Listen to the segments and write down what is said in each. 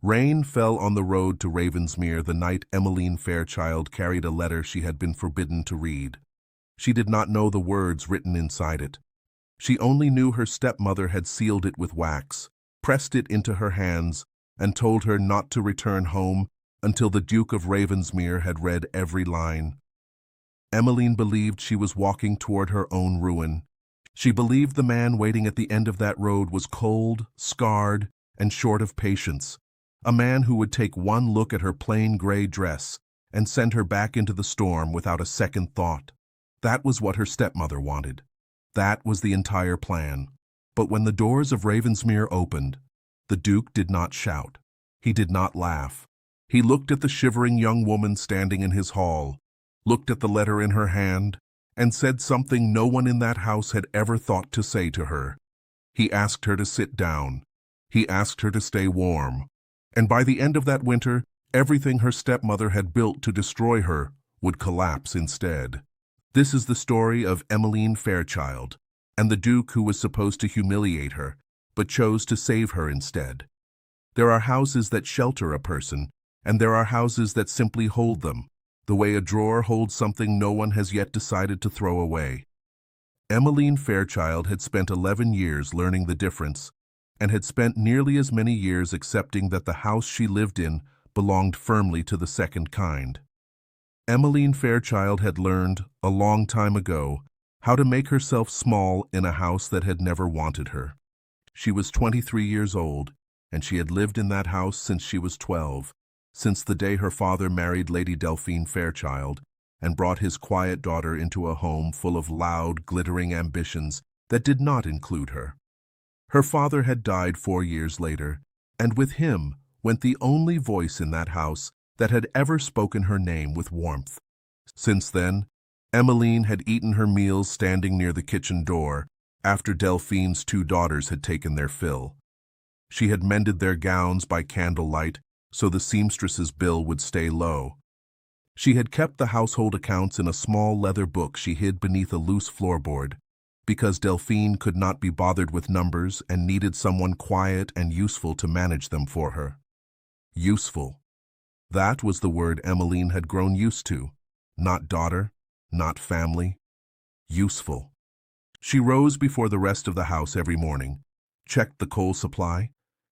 Rain fell on the road to Ravensmere the night Emmeline Fairchild carried a letter she had been forbidden to read. She did not know the words written inside it. She only knew her stepmother had sealed it with wax, pressed it into her hands, and told her not to return home until the Duke of Ravensmere had read every line. Emmeline believed she was walking toward her own ruin. She believed the man waiting at the end of that road was cold, scarred, and short of patience. A man who would take one look at her plain gray dress and send her back into the storm without a second thought. That was what her stepmother wanted. That was the entire plan. But when the doors of Ravensmere opened, the Duke did not shout. He did not laugh. He looked at the shivering young woman standing in his hall, looked at the letter in her hand, and said something no one in that house had ever thought to say to her. He asked her to sit down. He asked her to stay warm. And by the end of that winter, everything her stepmother had built to destroy her would collapse instead. This is the story of Emmeline Fairchild and the Duke who was supposed to humiliate her, but chose to save her instead. There are houses that shelter a person, and there are houses that simply hold them, the way a drawer holds something no one has yet decided to throw away. Emmeline Fairchild had spent 11 years learning the difference, and had spent nearly as many years accepting that the house she lived in belonged firmly to the second kind. Emmeline Fairchild had learned, a long time ago, how to make herself small in a house that had never wanted her. She was 23 years old, and she had lived in that house since she was 12, since the day her father married Lady Delphine Fairchild and brought his quiet daughter into a home full of loud, glittering ambitions that did not include her. Her father had died 4 years later, and with him went the only voice in that house that had ever spoken her name with warmth. Since then, Emmeline had eaten her meals standing near the kitchen door after Delphine's 2 daughters had taken their fill. She had mended their gowns by candlelight so the seamstress's bill would stay low. She had kept the household accounts in a small leather book she hid beneath a loose floorboard, because Delphine could not be bothered with numbers and needed someone quiet and useful to manage them for her. Useful. That was the word Emmeline had grown used to. Not daughter, not family. Useful. She rose before the rest of the house every morning, checked the coal supply,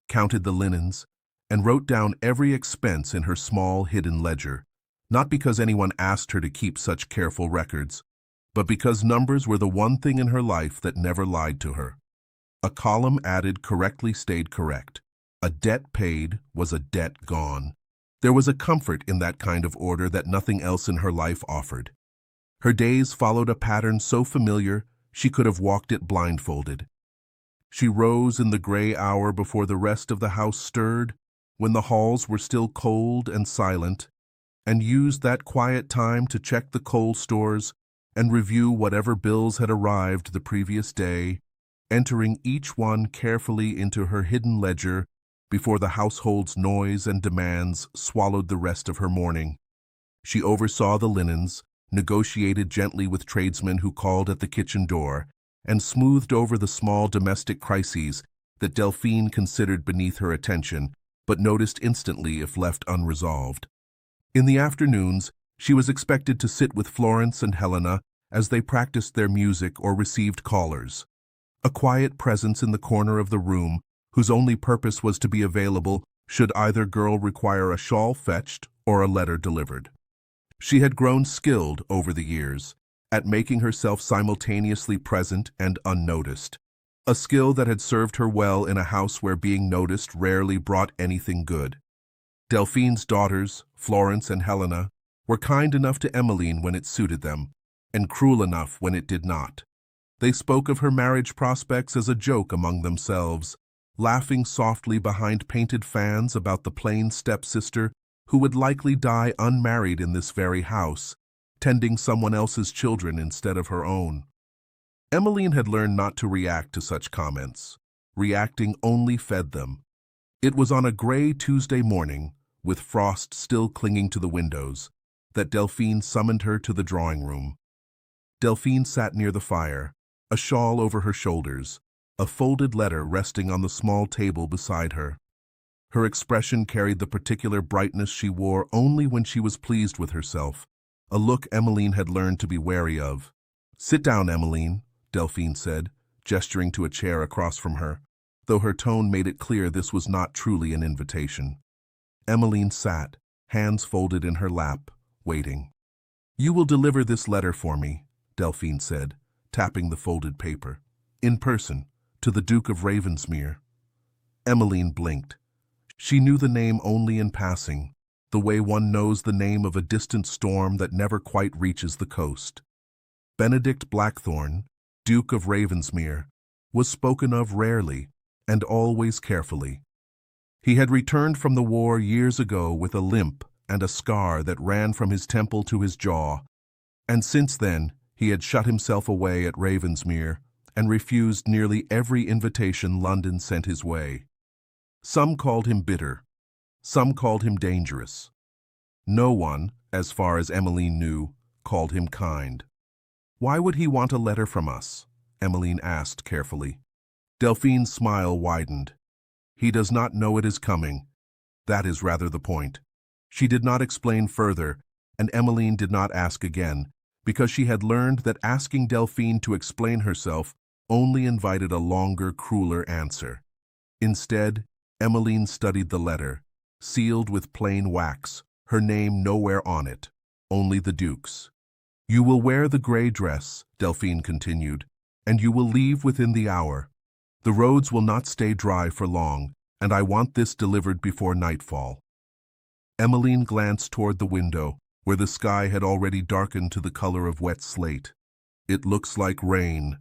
counted the linens, and wrote down every expense in her small hidden ledger, not because anyone asked her to keep such careful records, but because numbers were the one thing in her life that never lied to her. A column added correctly stayed correct. A debt paid was a debt gone. There was a comfort in that kind of order that nothing else in her life offered. Her days followed a pattern so familiar she could have walked it blindfolded. She rose in the gray hour before the rest of the house stirred, when the halls were still cold and silent, and used that quiet time to check the coal stores and review whatever bills had arrived the previous day, entering each one carefully into her hidden ledger before the household's noise and demands swallowed the rest of her morning. She oversaw the linens, negotiated gently with tradesmen who called at the kitchen door, and smoothed over the small domestic crises that Delphine considered beneath her attention, but noticed instantly if left unresolved. In the afternoons, she was expected to sit with Florence and Helena as they practiced their music or received callers. A quiet presence in the corner of the room, whose only purpose was to be available should either girl require a shawl fetched or a letter delivered. She had grown skilled over the years at making herself simultaneously present and unnoticed, a skill that had served her well in a house where being noticed rarely brought anything good. Delphine's daughters, Florence and Helena, were kind enough to Emmeline when it suited them, and cruel enough when it did not. They spoke of her marriage prospects as a joke among themselves, laughing softly behind painted fans about the plain stepsister who would likely die unmarried in this very house, tending someone else's children instead of her own. Emmeline had learned not to react to such comments. Reacting only fed them. It was on a gray Tuesday morning, with frost still clinging to the windows, that Delphine summoned her to the drawing room. Delphine sat near the fire, a shawl over her shoulders, a folded letter resting on the small table beside her. Her expression carried the particular brightness she wore only when she was pleased with herself, a look Emmeline had learned to be wary of. "Sit down, Emmeline," Delphine said, gesturing to a chair across from her, though her tone made it clear this was not truly an invitation. Emmeline sat, hands folded in her lap, waiting. "You will deliver this letter for me," Delphine said, tapping the folded paper. "In person, to the Duke of Ravensmere." Emmeline blinked. She knew the name only in passing, the way one knows the name of a distant storm that never quite reaches the coast. Benedict Blackthorn, Duke of Ravensmere, was spoken of rarely and always carefully. He had returned from the war years ago with a limp and a scar that ran from his temple to his jaw, and since then he had shut himself away at Ravensmere and refused nearly every invitation London sent his way. Some called him bitter, some called him dangerous. No one, as far as Emmeline knew, called him kind. "Why would he want a letter from us?" Emmeline asked carefully. Delphine's smile widened. "He does not know it is coming. That is rather the point." She did not explain further, and Emmeline did not ask again, because she had learned that asking Delphine to explain herself only invited a longer, crueler answer. Instead, Emmeline studied the letter, sealed with plain wax, her name nowhere on it, only the Duke's. "You will wear the gray dress," Delphine continued, "and you will leave within the hour. The roads will not stay dry for long, and I want this delivered before nightfall." Emmeline glanced toward the window, where the sky had already darkened to the color of wet slate. "It looks like rain."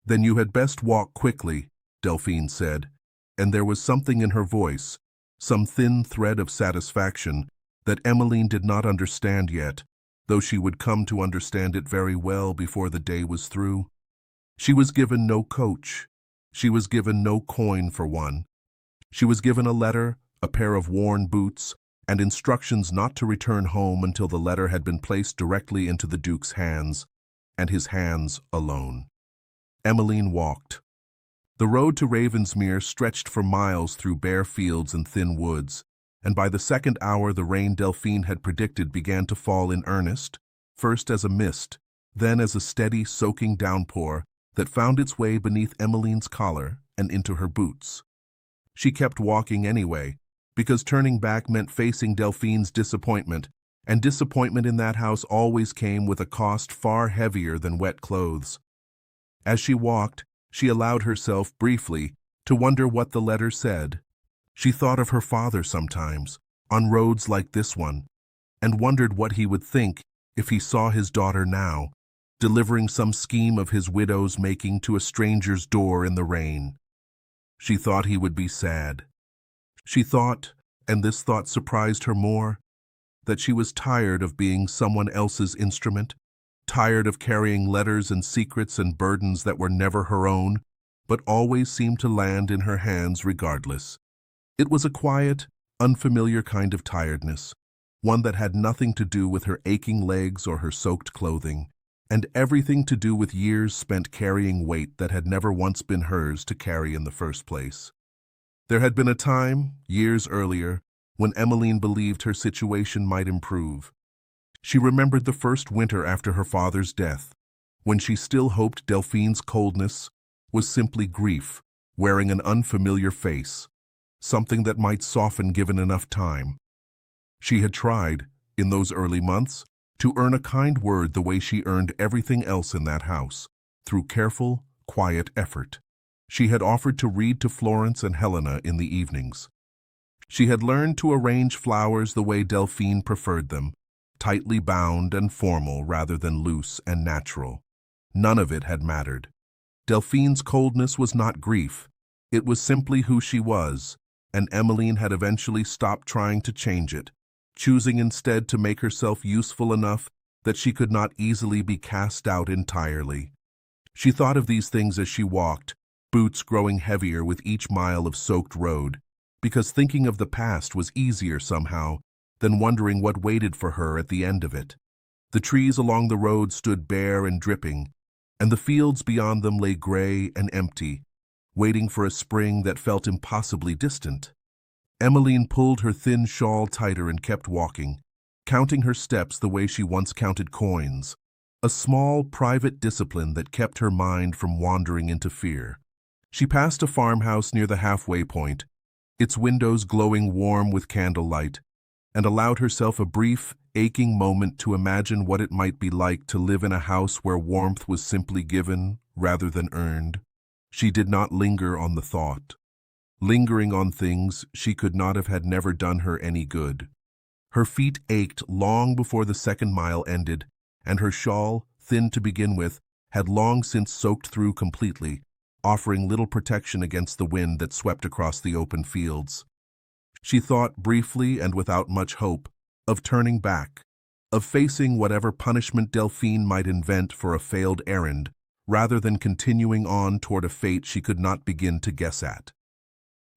"Then you had best walk quickly," Delphine said, and there was something in her voice, some thin thread of satisfaction, that Emmeline did not understand yet, though she would come to understand it very well before the day was through. She was given no coach. She was given no coin for one. She was given a letter, a pair of worn boots, and instructions not to return home until the letter had been placed directly into the Duke's hands, and his hands alone. Emmeline walked. The road to Ravensmere stretched for miles through bare fields and thin woods, and by the second hour the rain Delphine had predicted began to fall in earnest, first as a mist, then as a steady, soaking downpour that found its way beneath Emmeline's collar and into her boots. She kept walking anyway, because turning back meant facing Delphine's disappointment, and disappointment in that house always came with a cost far heavier than wet clothes. As she walked, she allowed herself, briefly, to wonder what the letter said. She thought of her father sometimes, on roads like this one, and wondered what he would think if he saw his daughter now, delivering some scheme of his widow's making to a stranger's door in the rain. She thought he would be sad. She thought, and this thought surprised her more, that she was tired of being someone else's instrument, tired of carrying letters and secrets and burdens that were never her own, but always seemed to land in her hands regardless. It was a quiet, unfamiliar kind of tiredness, one that had nothing to do with her aching legs or her soaked clothing, and everything to do with years spent carrying weight that had never once been hers to carry in the first place. There had been a time, years earlier, when Emmeline believed her situation might improve. She remembered the first winter after her father's death, when she still hoped Delphine's coldness was simply grief, wearing an unfamiliar face, something that might soften given enough time. She had tried, in those early months, to earn a kind word the way she earned everything else in that house, through careful, quiet effort. She had offered to read to Florence and Helena in the evenings. She had learned to arrange flowers the way Delphine preferred them, tightly bound and formal rather than loose and natural. None of it had mattered. Delphine's coldness was not grief. It was simply who she was, and Emmeline had eventually stopped trying to change it, choosing instead to make herself useful enough that she could not easily be cast out entirely. She thought of these things as she walked, boots growing heavier with each mile of soaked road, because thinking of the past was easier somehow than wondering what waited for her at the end of it. The trees along the road stood bare and dripping, and the fields beyond them lay gray and empty, waiting for a spring that felt impossibly distant. Emmeline pulled her thin shawl tighter and kept walking, counting her steps the way she once counted coins, a small, private discipline that kept her mind from wandering into fear. She passed a farmhouse near the halfway point, its windows glowing warm with candlelight, and allowed herself a brief, aching moment to imagine what it might be like to live in a house where warmth was simply given rather than earned. She did not linger on the thought. Lingering on things she could not have had never done her any good. Her feet ached long before the second mile ended, and her shawl, thin to begin with, had long since soaked through completely, offering little protection against the wind that swept across the open fields. She thought briefly and without much hope of turning back, of facing whatever punishment Delphine might invent for a failed errand, rather than continuing on toward a fate she could not begin to guess at.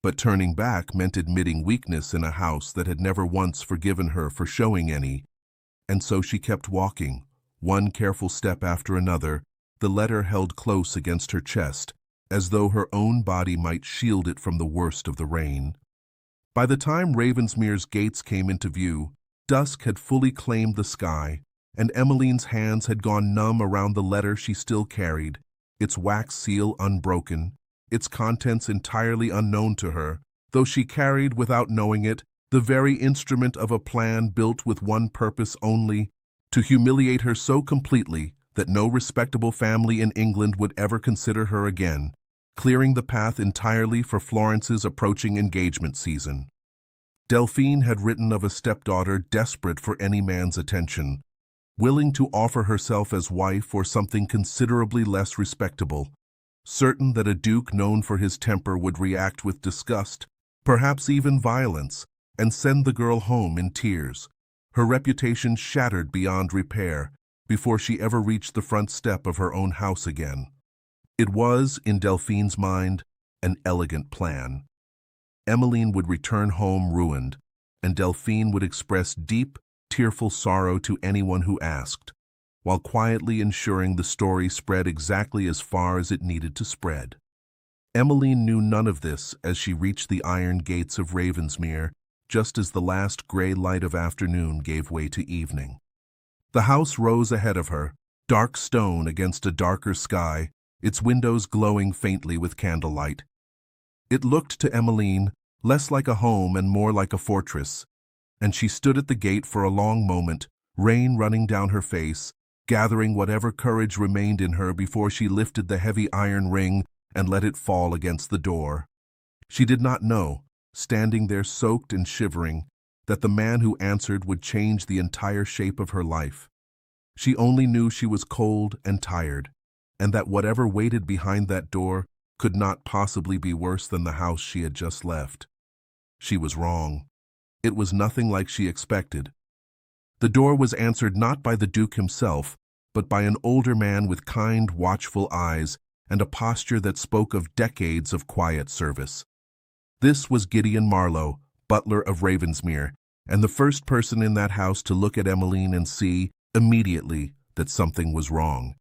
But turning back meant admitting weakness in a house that had never once forgiven her for showing any, and so she kept walking, one careful step after another, the letter held close against her chest, as though her own body might shield it from the worst of the rain. By the time Ravensmere's gates came into view, dusk had fully claimed the sky, and Emmeline's hands had gone numb around the letter she still carried, its wax seal unbroken, its contents entirely unknown to her, though she carried, without knowing it, the very instrument of a plan built with one purpose only, to humiliate her so completely that no respectable family in England would ever consider her again, clearing the path entirely for Florence's approaching engagement season. Delphine had written of a stepdaughter desperate for any man's attention, willing to offer herself as wife for something considerably less respectable, certain that a duke known for his temper would react with disgust, perhaps even violence, and send the girl home in tears, her reputation shattered beyond repair, before she ever reached the front step of her own house again. It was, in Delphine's mind, an elegant plan. Emmeline would return home ruined, and Delphine would express deep, tearful sorrow to anyone who asked, while quietly ensuring the story spread exactly as far as it needed to spread. Emmeline knew none of this as she reached the iron gates of Ravensmere, just as the last gray light of afternoon gave way to evening. The house rose ahead of her, dark stone against a darker sky, its windows glowing faintly with candlelight. It looked to Emmeline less like a home and more like a fortress, and she stood at the gate for a long moment, rain running down her face, gathering whatever courage remained in her before she lifted the heavy iron ring and let it fall against the door. She did not know, standing there soaked and shivering, that the man who answered would change the entire shape of her life. She only knew she was cold and tired, and that whatever waited behind that door could not possibly be worse than the house she had just left. She was wrong. It was nothing like she expected. The door was answered not by the Duke himself, but by an older man with kind, watchful eyes and a posture that spoke of decades of quiet service. This was Gideon Marlowe, butler of Ravensmere, and the first person in that house to look at Emmeline and see, immediately, that something was wrong.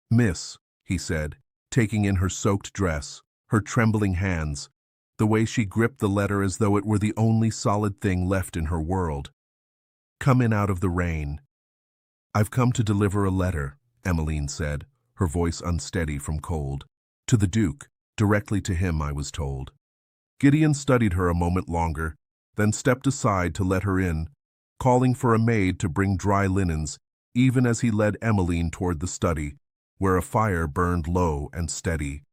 "Miss," he said, taking in her soaked dress, her trembling hands, the way she gripped the letter as though it were the only solid thing left in her world. "Come in out of the rain." "I've come to deliver a letter," Emmeline said, her voice unsteady from cold. "To the Duke, directly to him, I was told." Gideon studied her a moment longer, then stepped aside to let her in, calling for a maid to bring dry linens, even as he led Emmeline toward the study, where a fire burned low and steady.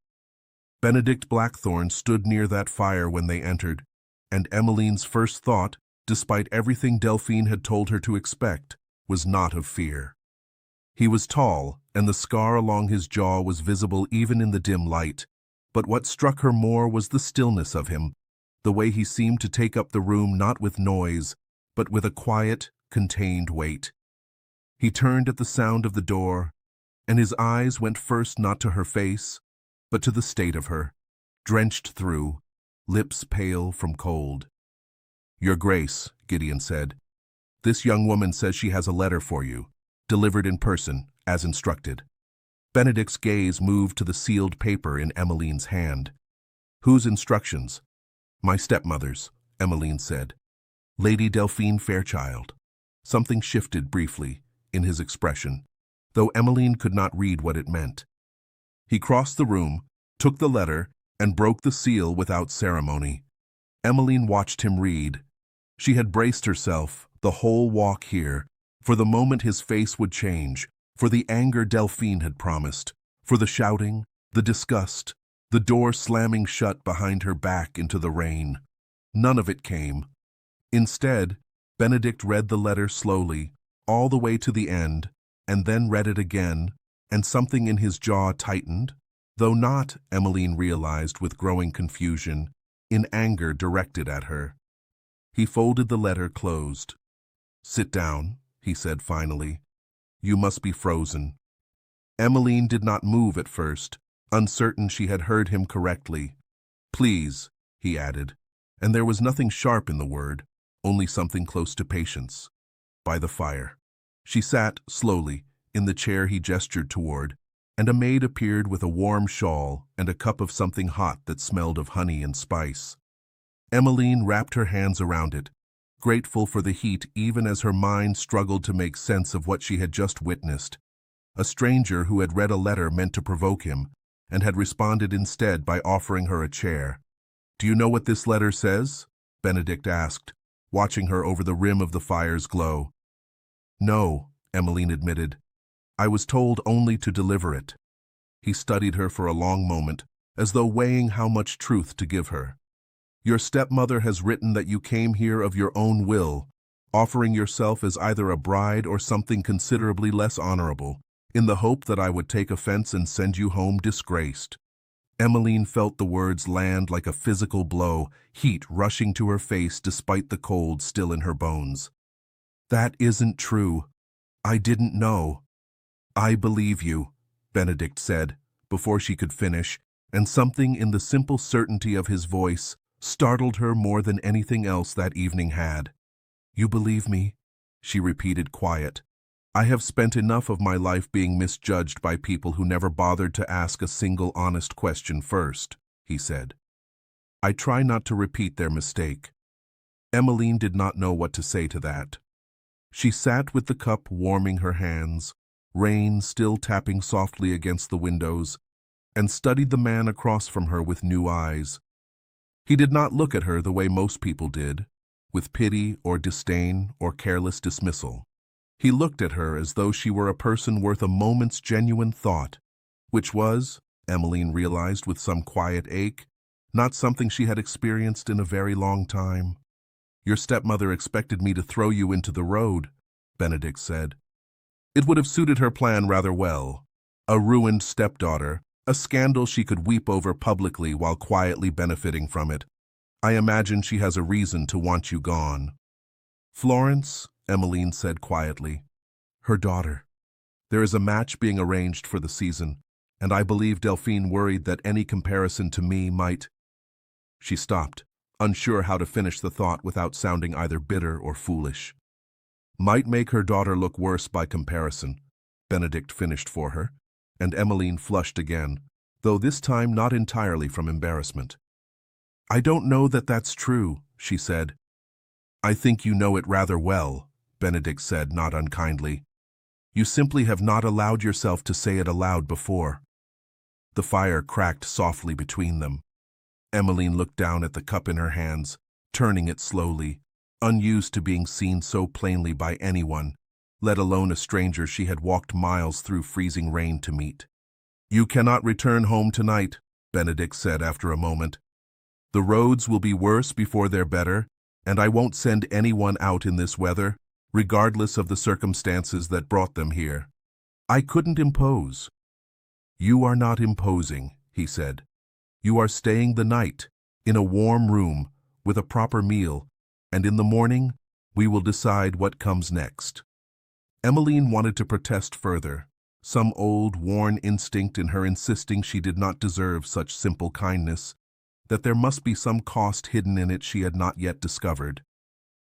Benedict Blackthorn stood near that fire when they entered, and Emmeline's first thought, despite everything Delphine had told her to expect, was not of fear. He was tall, and the scar along his jaw was visible even in the dim light, but what struck her more was the stillness of him, the way he seemed to take up the room not with noise, but with a quiet, contained weight. He turned at the sound of the door, and his eyes went first not to her face, but to the state of her, drenched through, lips pale from cold. "Your Grace," Gideon said, "this young woman says she has a letter for you, delivered in person, as instructed." Benedict's gaze moved to the sealed paper in Emmeline's hand. "Whose instructions?" "My stepmother's," Emmeline said. Lady Delphine Fairchild. Something shifted briefly in his expression, though Emmeline could not read what it meant. He crossed the room, took the letter, and broke the seal without ceremony. Emmeline watched him read. She had braced herself, the whole walk here, for the moment his face would change, for the anger Delphine had promised, for the shouting, the disgust, the door slamming shut behind her back into the rain. None of it came. Instead, Benedict read the letter slowly, all the way to the end, and then read it again, and something in his jaw tightened, though not, Emmeline realized with growing confusion, in anger directed at her. He folded the letter closed. Sit down, he said finally. You must be frozen. Emmeline did not move at first, uncertain she had heard him correctly. Please, he added, and there was nothing sharp in the word, only something close to patience. By the fire. She sat, slowly, in the chair he gestured toward, and a maid appeared with a warm shawl and a cup of something hot that smelled of honey and spice. Emmeline wrapped her hands around it, grateful for the heat even as her mind struggled to make sense of what she had just witnessed. A stranger who had read a letter meant to provoke him, and had responded instead by offering her a chair. Do you know what this letter says? Benedict asked, watching her over the rim of the fire's glow. No, Emmeline admitted. I was told only to deliver it. He studied her for a long moment, as though weighing how much truth to give her. Your stepmother has written that you came here of your own will, offering yourself as either a bride or something considerably less honorable, in the hope that I would take offense and send you home disgraced. Emmeline felt the words land like a physical blow, heat rushing to her face despite the cold still in her bones. That isn't true. I didn't know. I believe you, Benedict said, before she could finish, and something in the simple certainty of his voice startled her more than anything else that evening had. You believe me? She repeated, quiet. I have spent enough of my life being misjudged by people who never bothered to ask a single honest question first, he said. I try not to repeat their mistake. Emmeline did not know what to say to that. She sat with the cup warming her hands, rain still tapping softly against the windows, and studied the man across from her with new eyes. He did not look at her the way most people did, with pity or disdain or careless dismissal. He looked at her as though she were a person worth a moment's genuine thought, which was, Emmeline realized with some quiet ache, not something she had experienced in a very long time. Your stepmother expected me to throw you into the road, Benedict said. It would have suited her plan rather well. A ruined stepdaughter, a scandal she could weep over publicly while quietly benefiting from it. I imagine she has a reason to want you gone. Florence, Emmeline said quietly. Her daughter. There is a match being arranged for the season, and I believe Delphine worried that any comparison to me might... She stopped, unsure how to finish the thought without sounding either bitter or foolish. Might make her daughter look worse by comparison, Benedict finished for her, and Emmeline flushed again, though this time not entirely from embarrassment. I don't know that that's true, she said. I think you know it rather well, Benedict said, not unkindly. You simply have not allowed yourself to say it aloud before. The fire cracked softly between them. Emmeline looked down at the cup in her hands, turning it slowly, unused to being seen so plainly by anyone, let alone a stranger she had walked miles through freezing rain to meet. You cannot return home tonight, Benedict said after a moment. The roads will be worse before they're better, and I won't send anyone out in this weather, regardless of the circumstances that brought them here. I couldn't impose. You are not imposing, he said. You are staying the night, in a warm room, with a proper meal, and in the morning, we will decide what comes next. Emmeline wanted to protest further, some old, worn instinct in her insisting she did not deserve such simple kindness, that there must be some cost hidden in it she had not yet discovered.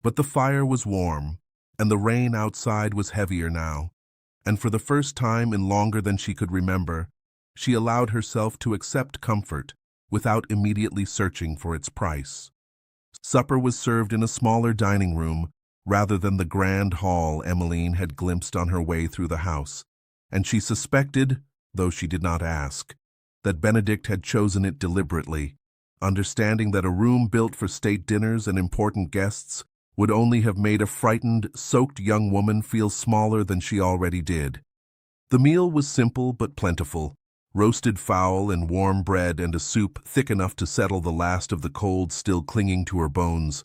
But the fire was warm, and the rain outside was heavier now, and for the first time in longer than she could remember, she allowed herself to accept comfort without immediately searching for its price. Supper was served in a smaller dining room rather than the grand hall Emmeline had glimpsed on her way through the house, and she suspected, though she did not ask, that Benedict had chosen it deliberately, understanding that a room built for state dinners and important guests would only have made a frightened, soaked young woman feel smaller than she already did. The meal was simple but plentiful: roasted fowl and warm bread and a soup thick enough to settle the last of the cold still clinging to her bones,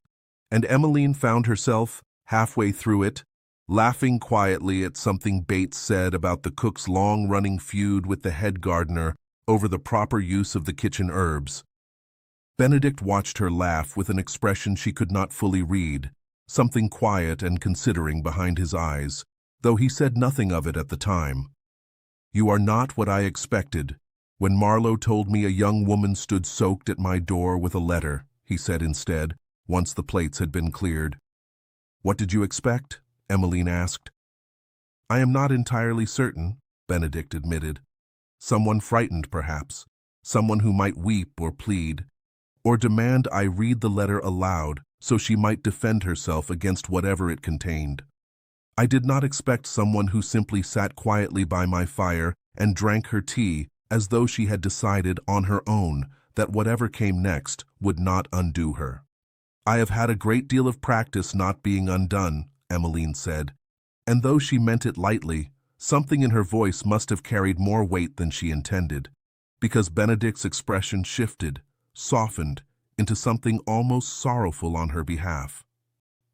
and Emmeline found herself, halfway through it, laughing quietly at something Bates said about the cook's long-running feud with the head gardener over the proper use of the kitchen herbs. Benedict watched her laugh with an expression she could not fully read, something quiet and considering behind his eyes, though he said nothing of it at the time. "You are not what I expected. When Marlowe told me a young woman stood soaked at my door with a letter," he said instead, once the plates had been cleared. "What did you expect?" Emmeline asked. "I am not entirely certain," Benedict admitted. "Someone frightened, perhaps. Someone who might weep or plead, or demand I read the letter aloud so she might defend herself against whatever it contained. I did not expect someone who simply sat quietly by my fire and drank her tea as though she had decided on her own that whatever came next would not undo her." "I have had a great deal of practice not being undone," Emmeline said, and though she meant it lightly, something in her voice must have carried more weight than she intended, because Benedict's expression shifted, softened, into something almost sorrowful on her behalf.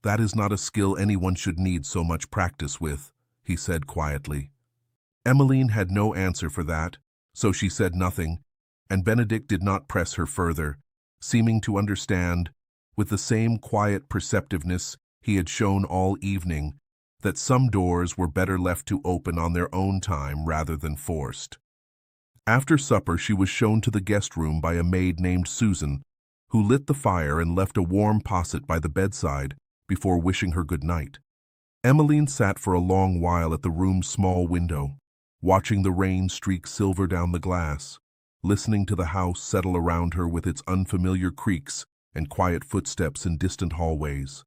"That is not a skill anyone should need so much practice with," he said quietly. Emmeline had no answer for that, so she said nothing, and Benedict did not press her further, seeming to understand, with the same quiet perceptiveness he had shown all evening, that some doors were better left to open on their own time rather than forced. After supper she was shown to the guest room by a maid named Susan, who lit the fire and left a warm posset by the bedside before wishing her good night. Emmeline sat for a long while at the room's small window, watching the rain streak silver down the glass, listening to the house settle around her with its unfamiliar creaks and quiet footsteps in distant hallways.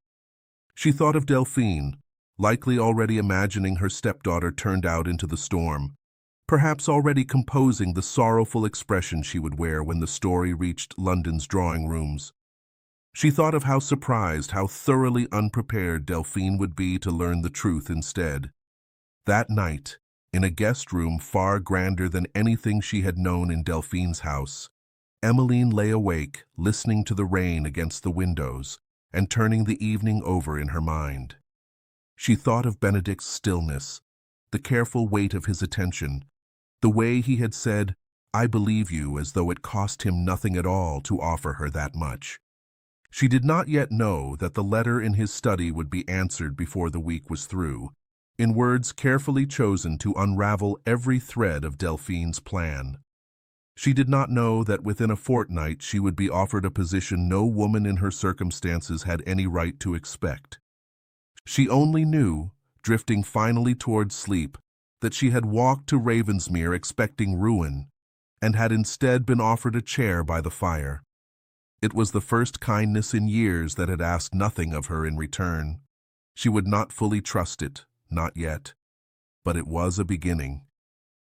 She thought of Delphine, likely already imagining her stepdaughter turned out into the storm, perhaps already composing the sorrowful expression she would wear when the story reached London's drawing rooms. She thought of how surprised, how thoroughly unprepared Delphine would be to learn the truth instead. That night, in a guest room far grander than anything she had known in Delphine's house, Emmeline lay awake, listening to the rain against the windows and turning the evening over in her mind. She thought of Benedict's stillness, the careful weight of his attention, the way he had said, "I believe you," as though it cost him nothing at all to offer her that much. She did not yet know that the letter in his study would be answered before the week was through, in words carefully chosen to unravel every thread of Delphine's plan. She did not know that within a fortnight she would be offered a position no woman in her circumstances had any right to expect. She only knew, drifting finally towards sleep, that she had walked to Ravensmere expecting ruin, and had instead been offered a chair by the fire. It was the first kindness in years that had asked nothing of her in return. She would not fully trust it, not yet, but it was a beginning.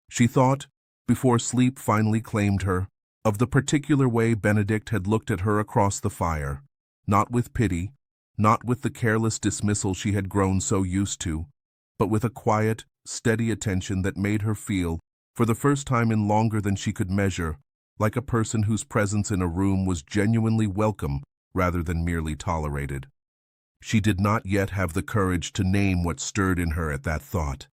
She thought, before sleep finally claimed her, of the particular way Benedict had looked at her across the fire, not with pity, not with the careless dismissal she had grown so used to, but with a quiet, steady attention that made her feel, for the first time in longer than she could measure, like a person whose presence in a room was genuinely welcome rather than merely tolerated. She did not yet have the courage to name what stirred in her at that thought.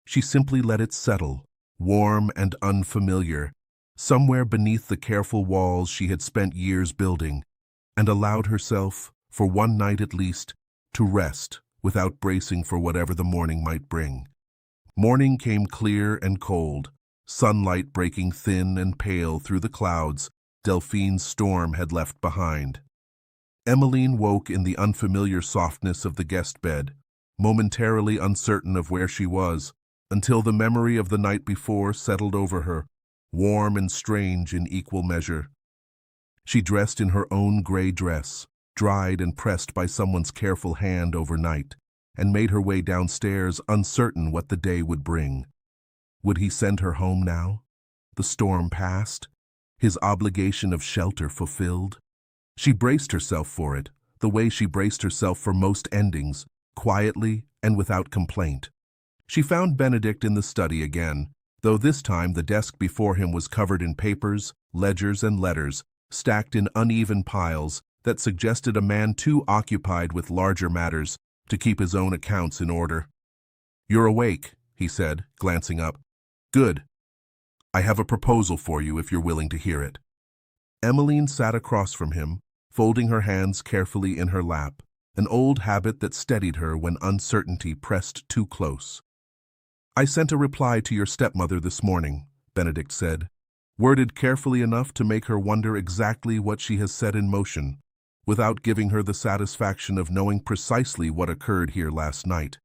She simply let it settle, warm and unfamiliar, somewhere beneath the careful walls she had spent years building, and allowed herself, for one night at least, to rest without bracing for whatever the morning might bring. Morning came clear and cold, sunlight breaking thin and pale through the clouds Delphine's storm had left behind. Emmeline woke in the unfamiliar softness of the guest bed, momentarily uncertain of where she was, until the memory of the night before settled over her, warm and strange in equal measure. She dressed in her own gray dress, dried and pressed by someone's careful hand overnight, and made her way downstairs, uncertain what the day would bring. Would he send her home now? The storm past? His obligation of shelter fulfilled? She braced herself for it, the way she braced herself for most endings, quietly and without complaint. She found Benedict in the study again, though this time the desk before him was covered in papers, ledgers, and letters, stacked in uneven piles that suggested a man too occupied with larger matters to keep his own accounts in order. "You're awake," he said, glancing up. "Good. I have a proposal for you if you're willing to hear it." Emmeline sat across from him, folding her hands carefully in her lap, an old habit that steadied her when uncertainty pressed too close. "I sent a reply to your stepmother this morning," Benedict said, worded carefully enough to make her wonder exactly what she has set in motion, without giving her the satisfaction of knowing precisely what occurred here last night.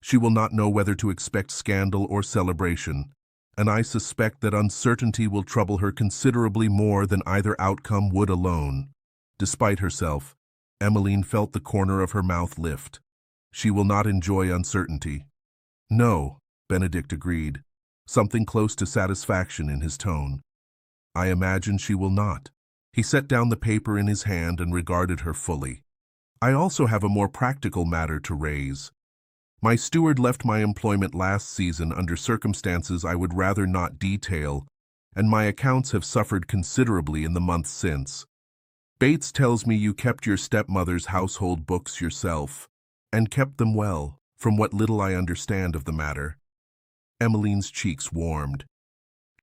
She will not know whether to expect scandal or celebration, and I suspect that uncertainty will trouble her considerably more than either outcome would alone. Despite herself, Emmeline felt the corner of her mouth lift. She will not enjoy uncertainty. "No," Benedict agreed, something close to satisfaction in his tone. "I imagine she will not." He set down the paper in his hand and regarded her fully. "I also have a more practical matter to raise. My steward left my employment last season under circumstances I would rather not detail, and my accounts have suffered considerably in the months since. Bates tells me you kept your stepmother's household books yourself, and kept them well, from what little I understand of the matter." Emmeline's cheeks warmed.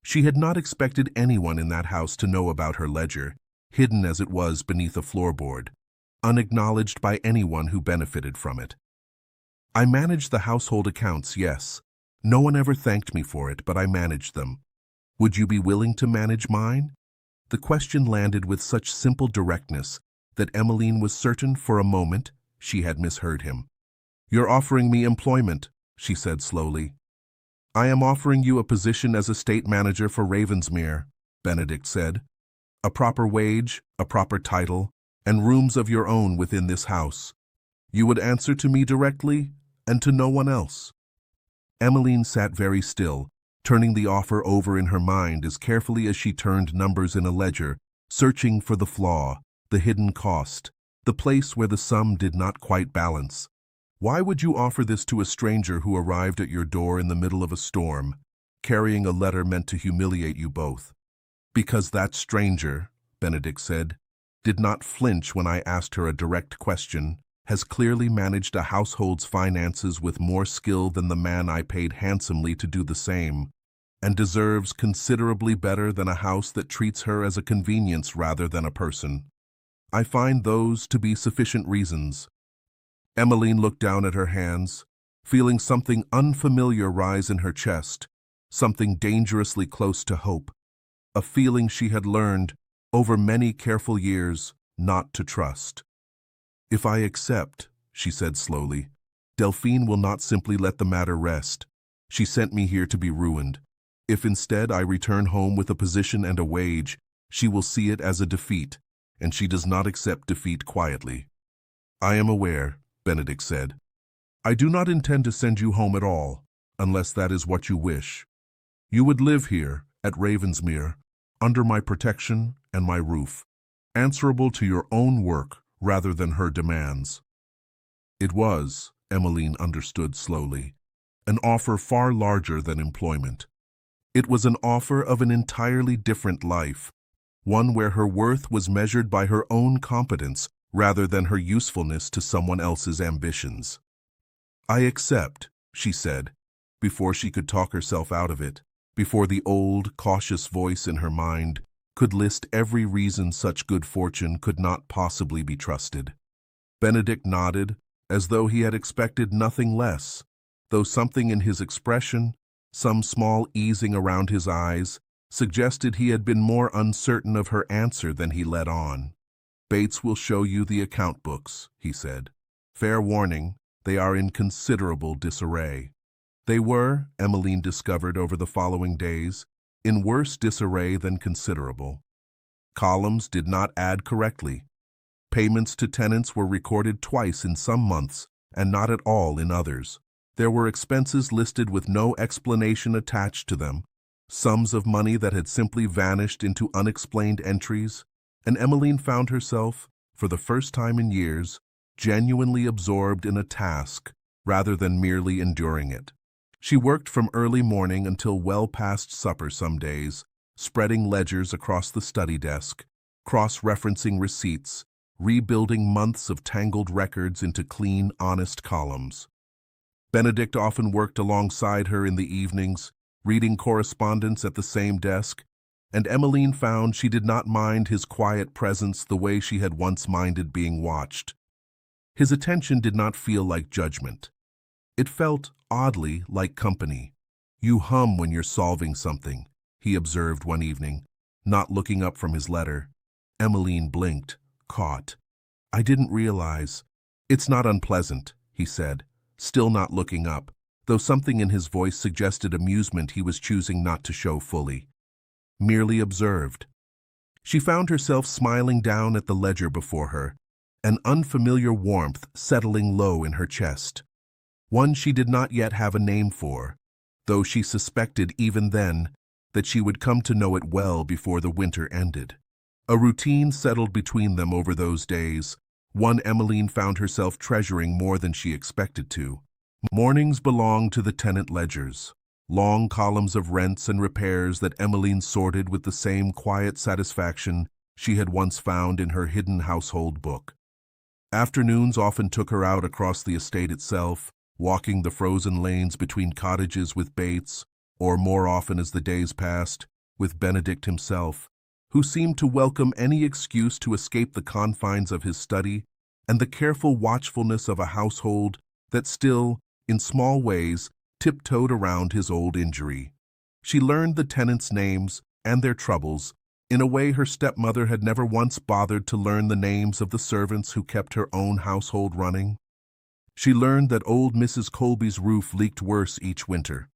She had not expected anyone in that house to know about her ledger, hidden as it was beneath a floorboard, unacknowledged by anyone who benefited from it. "I managed the household accounts, yes. No one ever thanked me for it, but I managed them. Would you be willing to manage mine?" The question landed with such simple directness that Emmeline was certain for a moment she had misheard him. "You're offering me employment," she said slowly. "I am offering you a position as estate manager for Ravensmere," Benedict said. "A proper wage, a proper title, and rooms of your own within this house. You would answer to me directly, and to no one else." Emmeline sat very still, turning the offer over in her mind as carefully as she turned numbers in a ledger, searching for the flaw, the hidden cost, the place where the sum did not quite balance. "Why would you offer this to a stranger who arrived at your door in the middle of a storm, carrying a letter meant to humiliate you both?" "Because that stranger," Benedict said, "did not flinch when I asked her a direct question, has clearly managed a household's finances with more skill than the man I paid handsomely to do the same, and deserves considerably better than a house that treats her as a convenience rather than a person. I find those to be sufficient reasons." Emmeline looked down at her hands, feeling something unfamiliar rise in her chest, something dangerously close to hope, a feeling she had learned, over many careful years, not to trust. "If I accept," she said slowly, "Delphine will not simply let the matter rest. She sent me here to be ruined. If instead I return home with a position and a wage, she will see it as a defeat, and she does not accept defeat quietly." "I am aware," Benedict said. "I do not intend to send you home at all, unless that is what you wish. You would live here, at Ravensmere, under my protection and my roof, answerable to your own work rather than her demands." It was, Emmeline understood slowly, an offer far larger than employment. It was an offer of an entirely different life, one where her worth was measured by her own competence rather than her usefulness to someone else's ambitions. "I accept," she said, before she could talk herself out of it, before the old, cautious voice in her mind could list every reason such good fortune could not possibly be trusted. Benedict nodded, as though he had expected nothing less, though something in his expression, some small easing around his eyes, suggested he had been more uncertain of her answer than he let on. "Bates will show you the account books," he said. "Fair warning, they are in considerable disarray." They were, Emmeline discovered over the following days, in worse disarray than considerable. Columns did not add correctly. Payments to tenants were recorded twice in some months and not at all in others. There were expenses listed with no explanation attached to them, sums of money that had simply vanished into unexplained entries, and Emmeline found herself, for the first time in years, genuinely absorbed in a task rather than merely enduring it. She worked from early morning until well past supper some days, spreading ledgers across the study desk, cross-referencing receipts, rebuilding months of tangled records into clean, honest columns. Benedict often worked alongside her in the evenings, reading correspondence at the same desk, and Emmeline found she did not mind his quiet presence the way she had once minded being watched. His attention did not feel like judgment. It felt, oddly, like company. "You hum when you're solving something," he observed one evening, not looking up from his letter. Emmeline blinked, caught. "I didn't realize." "It's not unpleasant," he said, still not looking up, though something in his voice suggested amusement he was choosing not to show fully. Merely observed. She found herself smiling down at the ledger before her, an unfamiliar warmth settling low in her chest. One she did not yet have a name for, though she suspected even then that she would come to know it well before the winter ended. A routine settled between them over those days, one Emmeline found herself treasuring more than she expected to. Mornings belonged to the tenant ledgers, long columns of rents and repairs that Emmeline sorted with the same quiet satisfaction she had once found in her hidden household book. Afternoons often took her out across the estate itself, walking the frozen lanes between cottages with Bates, or more often as the days passed, with Benedict himself, who seemed to welcome any excuse to escape the confines of his study and the careful watchfulness of a household that still, in small ways, tiptoed around his old injury. She learned the tenants' names and their troubles in a way her stepmother had never once bothered to learn the names of the servants who kept her own household running. She learned that old Mrs. Colby's roof leaked worse each winter,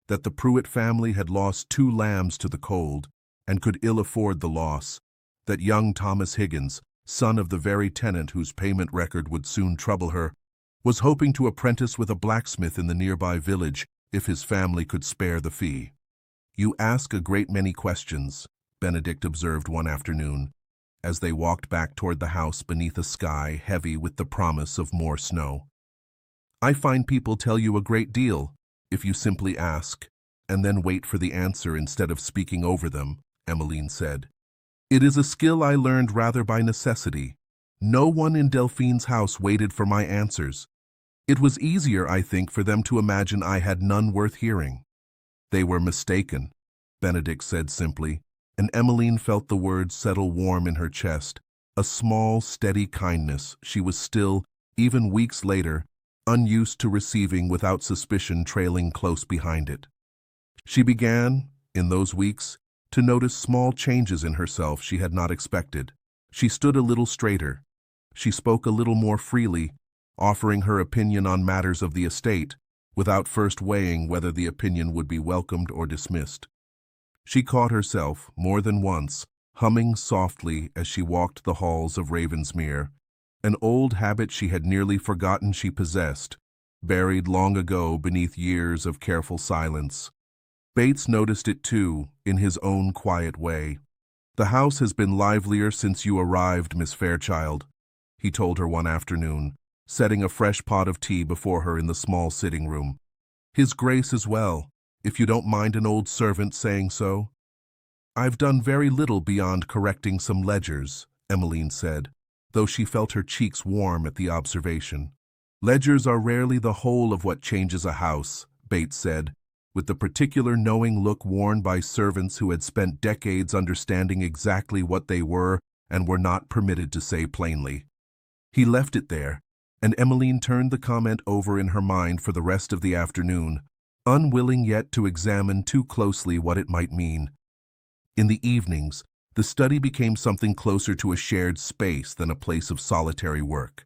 that the Pruitt family had lost 2 lambs to the cold and could ill afford the loss, that young Thomas Higgins, son of the very tenant whose payment record would soon trouble her, was hoping to apprentice with a blacksmith in the nearby village if his family could spare the fee. "You ask a great many questions," Benedict observed one afternoon, as they walked back toward the house beneath a sky heavy with the promise of more snow. "I find people tell you a great deal if you simply ask, and then wait for the answer instead of speaking over them," Emmeline said. "It is a skill I learned rather by necessity. No one in Delphine's house waited for my answers. It was easier, I think, for them to imagine I had none worth hearing." "They were mistaken," Benedict said simply, and Emmeline felt the words settle warm in her chest, a small, steady kindness she was still, even weeks later, unused to receiving without suspicion trailing close behind it. She began, in those weeks, to notice small changes in herself she had not expected. She stood a little straighter. She spoke a little more freely, offering her opinion on matters of the estate, without first weighing whether the opinion would be welcomed or dismissed. She caught herself, more than once, humming softly as she walked the halls of Ravensmere, an old habit she had nearly forgotten she possessed, buried long ago beneath years of careful silence. Bates noticed it too, in his own quiet way. "The house has been livelier since you arrived, Miss Fairchild," he told her one afternoon, setting a fresh pot of tea before her in the small sitting room. "His Grace as well, if you don't mind an old servant saying so." "I've done very little beyond correcting some ledgers," Emmeline said, though she felt her cheeks warm at the observation. "Ledgers are rarely the whole of what changes a house," Bates said, with the particular knowing look worn by servants who had spent decades understanding exactly what they were and were not permitted to say plainly. He left it there, and Emmeline turned the comment over in her mind for the rest of the afternoon, unwilling yet to examine too closely what it might mean. In the evenings, the study became something closer to a shared space than a place of solitary work.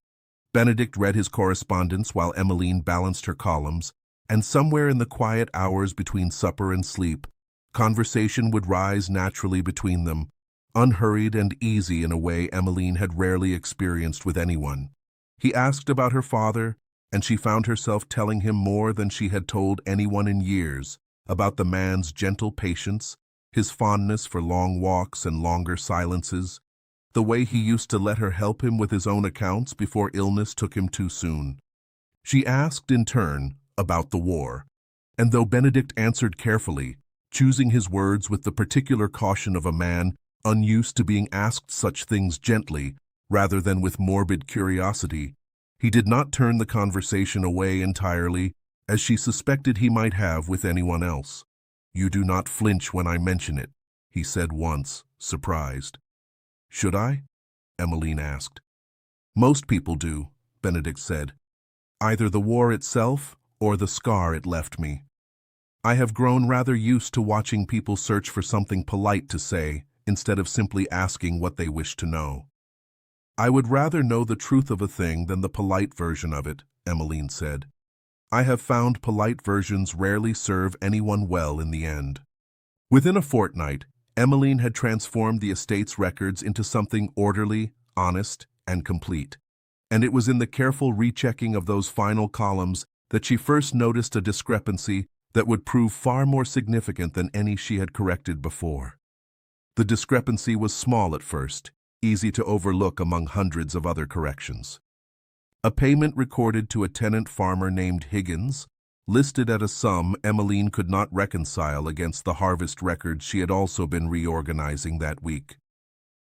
Benedict read his correspondence while Emmeline balanced her columns, and somewhere in the quiet hours between supper and sleep, conversation would rise naturally between them, unhurried and easy in a way Emmeline had rarely experienced with anyone. He asked about her father, and she found herself telling him more than she had told anyone in years, about the man's gentle patience, his fondness for long walks and longer silences, the way he used to let her help him with his own accounts before illness took him too soon. She asked, in turn, about the war, and though Benedict answered carefully, choosing his words with the particular caution of a man unused to being asked such things gently, rather than with morbid curiosity, he did not turn the conversation away entirely, as she suspected he might have with anyone else. "You do not flinch when I mention it," he said once, surprised. "Should I?" Emmeline asked. "Most people do," Benedict said. "Either the war itself or the scar it left me. I have grown rather used to watching people search for something polite to say, instead of simply asking what they wish to know." "I would rather know the truth of a thing than the polite version of it," Emmeline said. "I have found polite versions rarely serve anyone well in the end." Within a fortnight, Emmeline had transformed the estate's records into something orderly, honest, and complete. And it was in the careful rechecking of those final columns that she first noticed a discrepancy that would prove far more significant than any she had corrected before. The discrepancy was small at first, easy to overlook among hundreds of other corrections. A payment recorded to a tenant farmer named Higgins, listed at a sum Emmeline could not reconcile against the harvest records she had also been reorganizing that week.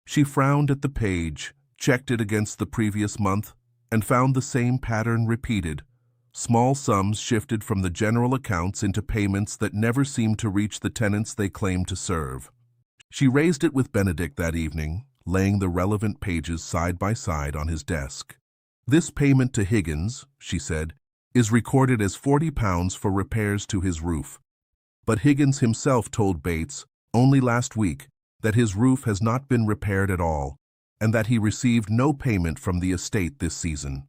She frowned at the page, checked it against the previous month, and found the same pattern repeated. Small sums shifted from the general accounts into payments that never seemed to reach the tenants they claimed to serve. She raised it with Benedict that evening, laying the relevant pages side by side on his desk. "This payment to Higgins," she said, "is recorded as £40 for repairs to his roof. But Higgins himself told Bates, only last week, that his roof has not been repaired at all, and that he received no payment from the estate this season."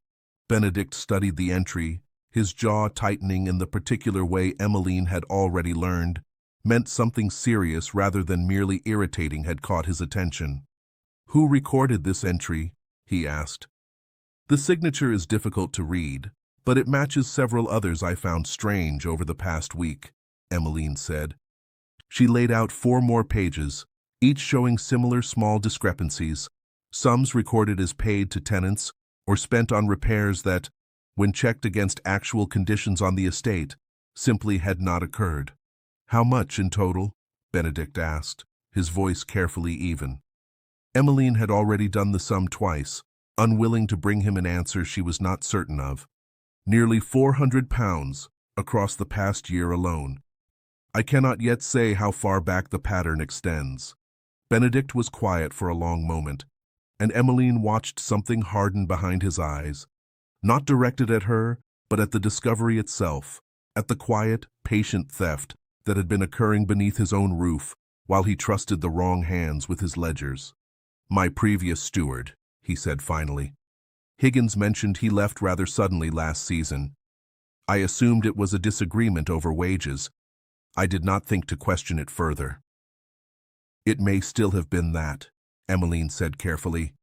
Benedict studied the entry, his jaw tightening in the particular way Emmeline had already learned, meant something serious rather than merely irritating had caught his attention. "Who recorded this entry?" he asked. "The signature is difficult to read, but it matches several others I found strange over the past week," Emmeline said. She laid out 4 more pages, each showing similar small discrepancies, sums recorded as paid to tenants or spent on repairs that, when checked against actual conditions on the estate, simply had not occurred. "How much in total?" Benedict asked, his voice carefully even. Emmeline had already done the sum twice, unwilling to bring him an answer she was not certain of. "Nearly £400 across the past year alone. I cannot yet say how far back the pattern extends." Benedict was quiet for a long moment, and Emmeline watched something harden behind his eyes, not directed at her, but at the discovery itself, at the quiet, patient theft that had been occurring beneath his own roof while he trusted the wrong hands with his ledgers. "My previous steward," he said finally. "Higgins mentioned he left rather suddenly last season. I assumed it was a disagreement over wages. I did not think to question it further." "It may still have been that," Emmeline said carefully.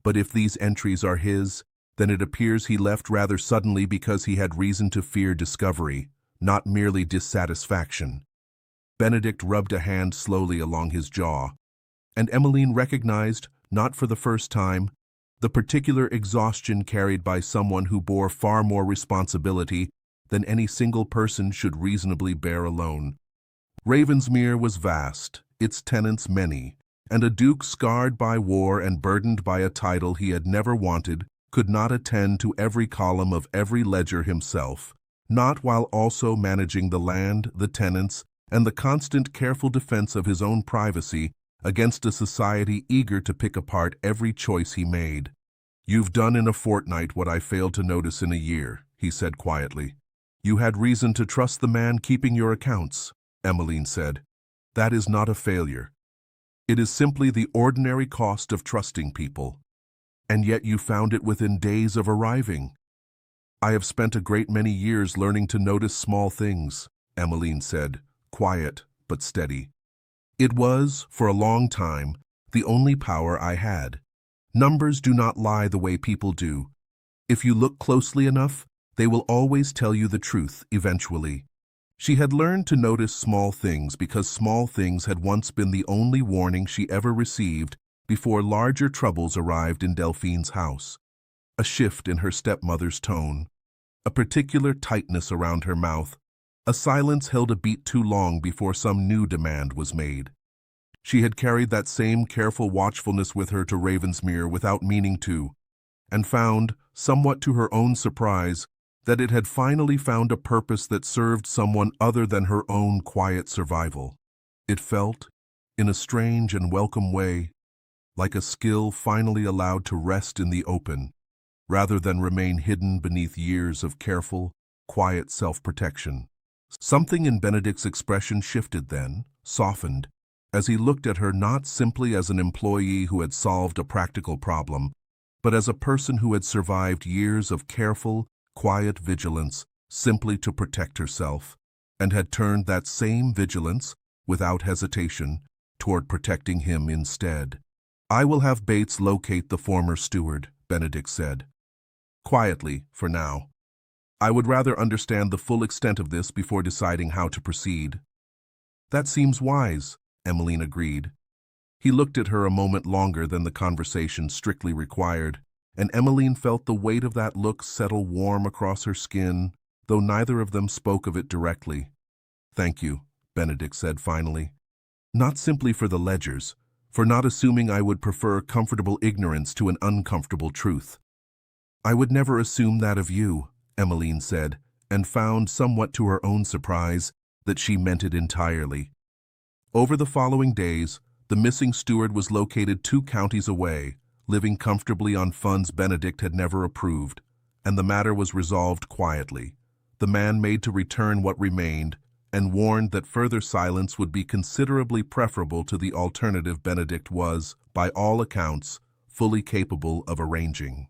"But if these entries are his, then it appears he left rather suddenly because he had reason to fear discovery, not merely dissatisfaction." Benedict rubbed a hand slowly along his jaw, and Emmeline recognized, not for the first time, the particular exhaustion carried by someone who bore far more responsibility than any single person should reasonably bear alone. Ravensmere was vast, its tenants many, and a duke scarred by war and burdened by a title he had never wanted could not attend to every column of every ledger himself, not while also managing the land, the tenants, and the constant careful defense of his own privacy against a society eager to pick apart every choice he made. "You've done in a fortnight what I failed to notice in a year," he said quietly. "You had reason to trust the man keeping your accounts," Emmeline said. "That is not a failure. It is simply the ordinary cost of trusting people. And yet you found it within days of arriving." "I have spent a great many years learning to notice small things," Emmeline said, quiet but steady. "It was, for a long time, the only power I had. Numbers do not lie the way people do. If you look closely enough, they will always tell you the truth eventually. She had learned to notice small things because small things had once been the only warning she ever received before larger troubles arrived in Delphine's house. A shift in her stepmother's tone, a particular tightness around her mouth, a silence held a beat too long before some new demand was made. She had carried that same careful watchfulness with her to Ravensmere without meaning to, and found, somewhat to her own surprise, that it had finally found a purpose that served someone other than her own quiet survival. It felt, in a strange and welcome way, like a skill finally allowed to rest in the open, rather than remain hidden beneath years of careful, quiet self-protection. Something in Benedict's expression shifted then, softened, as he looked at her not simply as an employee who had solved a practical problem, but as a person who had survived years of careful, quiet vigilance simply to protect herself, and had turned that same vigilance, without hesitation, toward protecting him instead. "I will have Bates locate the former steward," Benedict said. "Quietly, for now. I would rather understand the full extent of this before deciding how to proceed." "That seems wise," Emmeline agreed. He looked at her a moment longer than the conversation strictly required, and Emmeline felt the weight of that look settle warm across her skin, though neither of them spoke of it directly. "Thank you," Benedict said finally. "Not simply for the ledgers, for not assuming I would prefer comfortable ignorance to an uncomfortable truth." "I would never assume that of you," Emmeline said, and found, somewhat to her own surprise, that she meant it entirely. Over the following days, the missing steward was located 2 counties away, living comfortably on funds Benedict had never approved, and the matter was resolved quietly. The man made to return what remained, and warned that further silence would be considerably preferable to the alternative Benedict was, by all accounts, fully capable of arranging.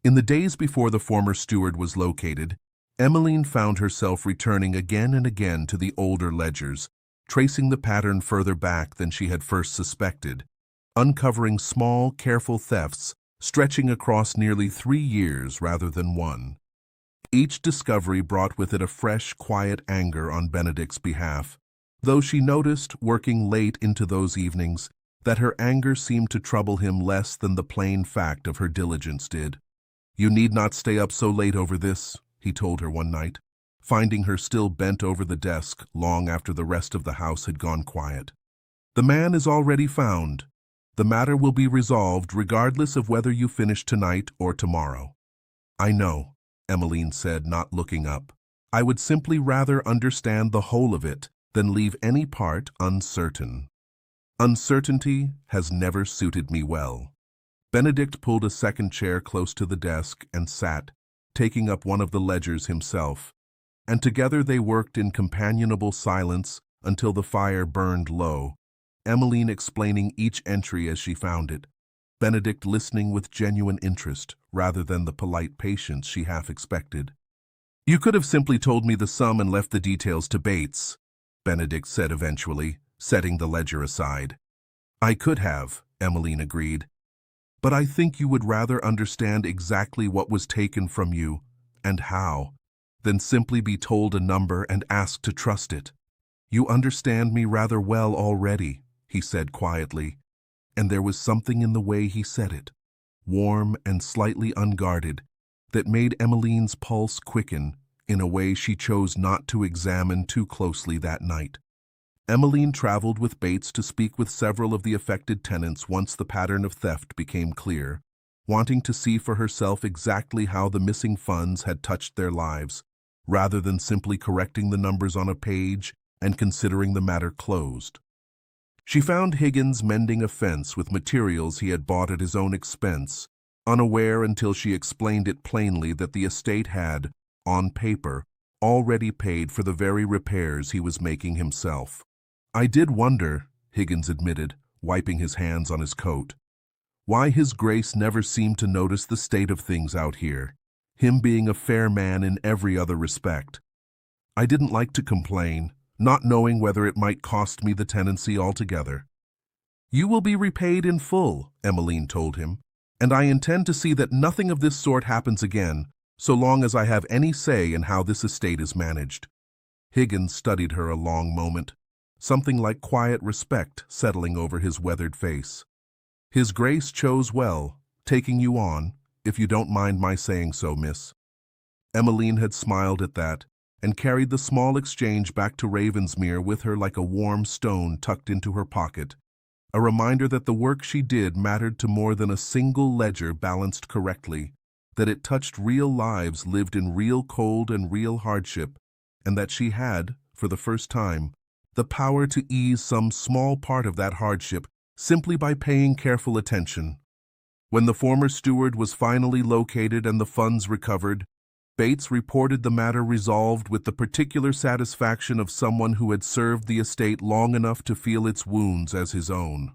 In the days before the former steward was located, Emmeline found herself returning again and again to the older ledgers, tracing the pattern further back than she had first suspected, uncovering small, careful thefts stretching across nearly 3 years rather than 1. Each discovery brought with it a fresh, quiet anger on Benedict's behalf, though she noticed, working late into those evenings, that her anger seemed to trouble him less than the plain fact of her diligence did. "You need not stay up so late over this," he told her one night, finding her still bent over the desk long after the rest of the house had gone quiet. "The man is already found. The matter will be resolved regardless of whether you finish tonight or tomorrow." "I know," Emmeline said, not looking up. "I would simply rather understand the whole of it than leave any part uncertain. Uncertainty has never suited me well." Benedict pulled a second chair close to the desk and sat, taking up one of the ledgers himself, and together they worked in companionable silence until the fire burned low, Emmeline explaining each entry as she found it, Benedict listening with genuine interest rather than the polite patience she half expected. "You could have simply told me the sum and left the details to Bates," Benedict said eventually, setting the ledger aside. "I could have," Emmeline agreed. "But I think you would rather understand exactly what was taken from you, and how, than simply be told a number and asked to trust it. You understand me rather well already," he said quietly, and there was something in the way he said it, warm and slightly unguarded, that made Emmeline's pulse quicken in a way she chose not to examine too closely that night. Emmeline traveled with Bates to speak with several of the affected tenants once the pattern of theft became clear, wanting to see for herself exactly how the missing funds had touched their lives, rather than simply correcting the numbers on a page and considering the matter closed. She found Higgins mending a fence with materials he had bought at his own expense, unaware until she explained it plainly that the estate had, on paper, already paid for the very repairs he was making himself. "I did wonder," Higgins admitted, wiping his hands on his coat, "why His Grace never seemed to notice the state of things out here, him being a fair man in every other respect. I didn't like to complain, not knowing whether it might cost me the tenancy altogether." "You will be repaid in full," Emmeline told him, "and I intend to see that nothing of this sort happens again, so long as I have any say in how this estate is managed." Higgins studied her a long moment, something like quiet respect settling over his weathered face. "His Grace chose well, taking you on, if you don't mind my saying so, miss." Emmeline had smiled at that, and carried the small exchange back to Ravensmere with her like a warm stone tucked into her pocket, a reminder that the work she did mattered to more than a single ledger balanced correctly, that it touched real lives lived in real cold and real hardship, and that she had, for the first time, the power to ease some small part of that hardship simply by paying careful attention. When the former steward was finally located and the funds recovered, Bates reported the matter resolved with the particular satisfaction of someone who had served the estate long enough to feel its wounds as his own.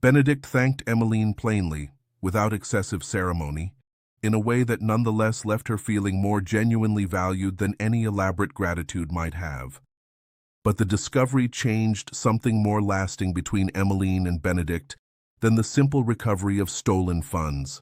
Benedict thanked Emmeline plainly, without excessive ceremony, in a way that nonetheless left her feeling more genuinely valued than any elaborate gratitude might have. But the discovery changed something more lasting between Emmeline and Benedict than the simple recovery of stolen funds.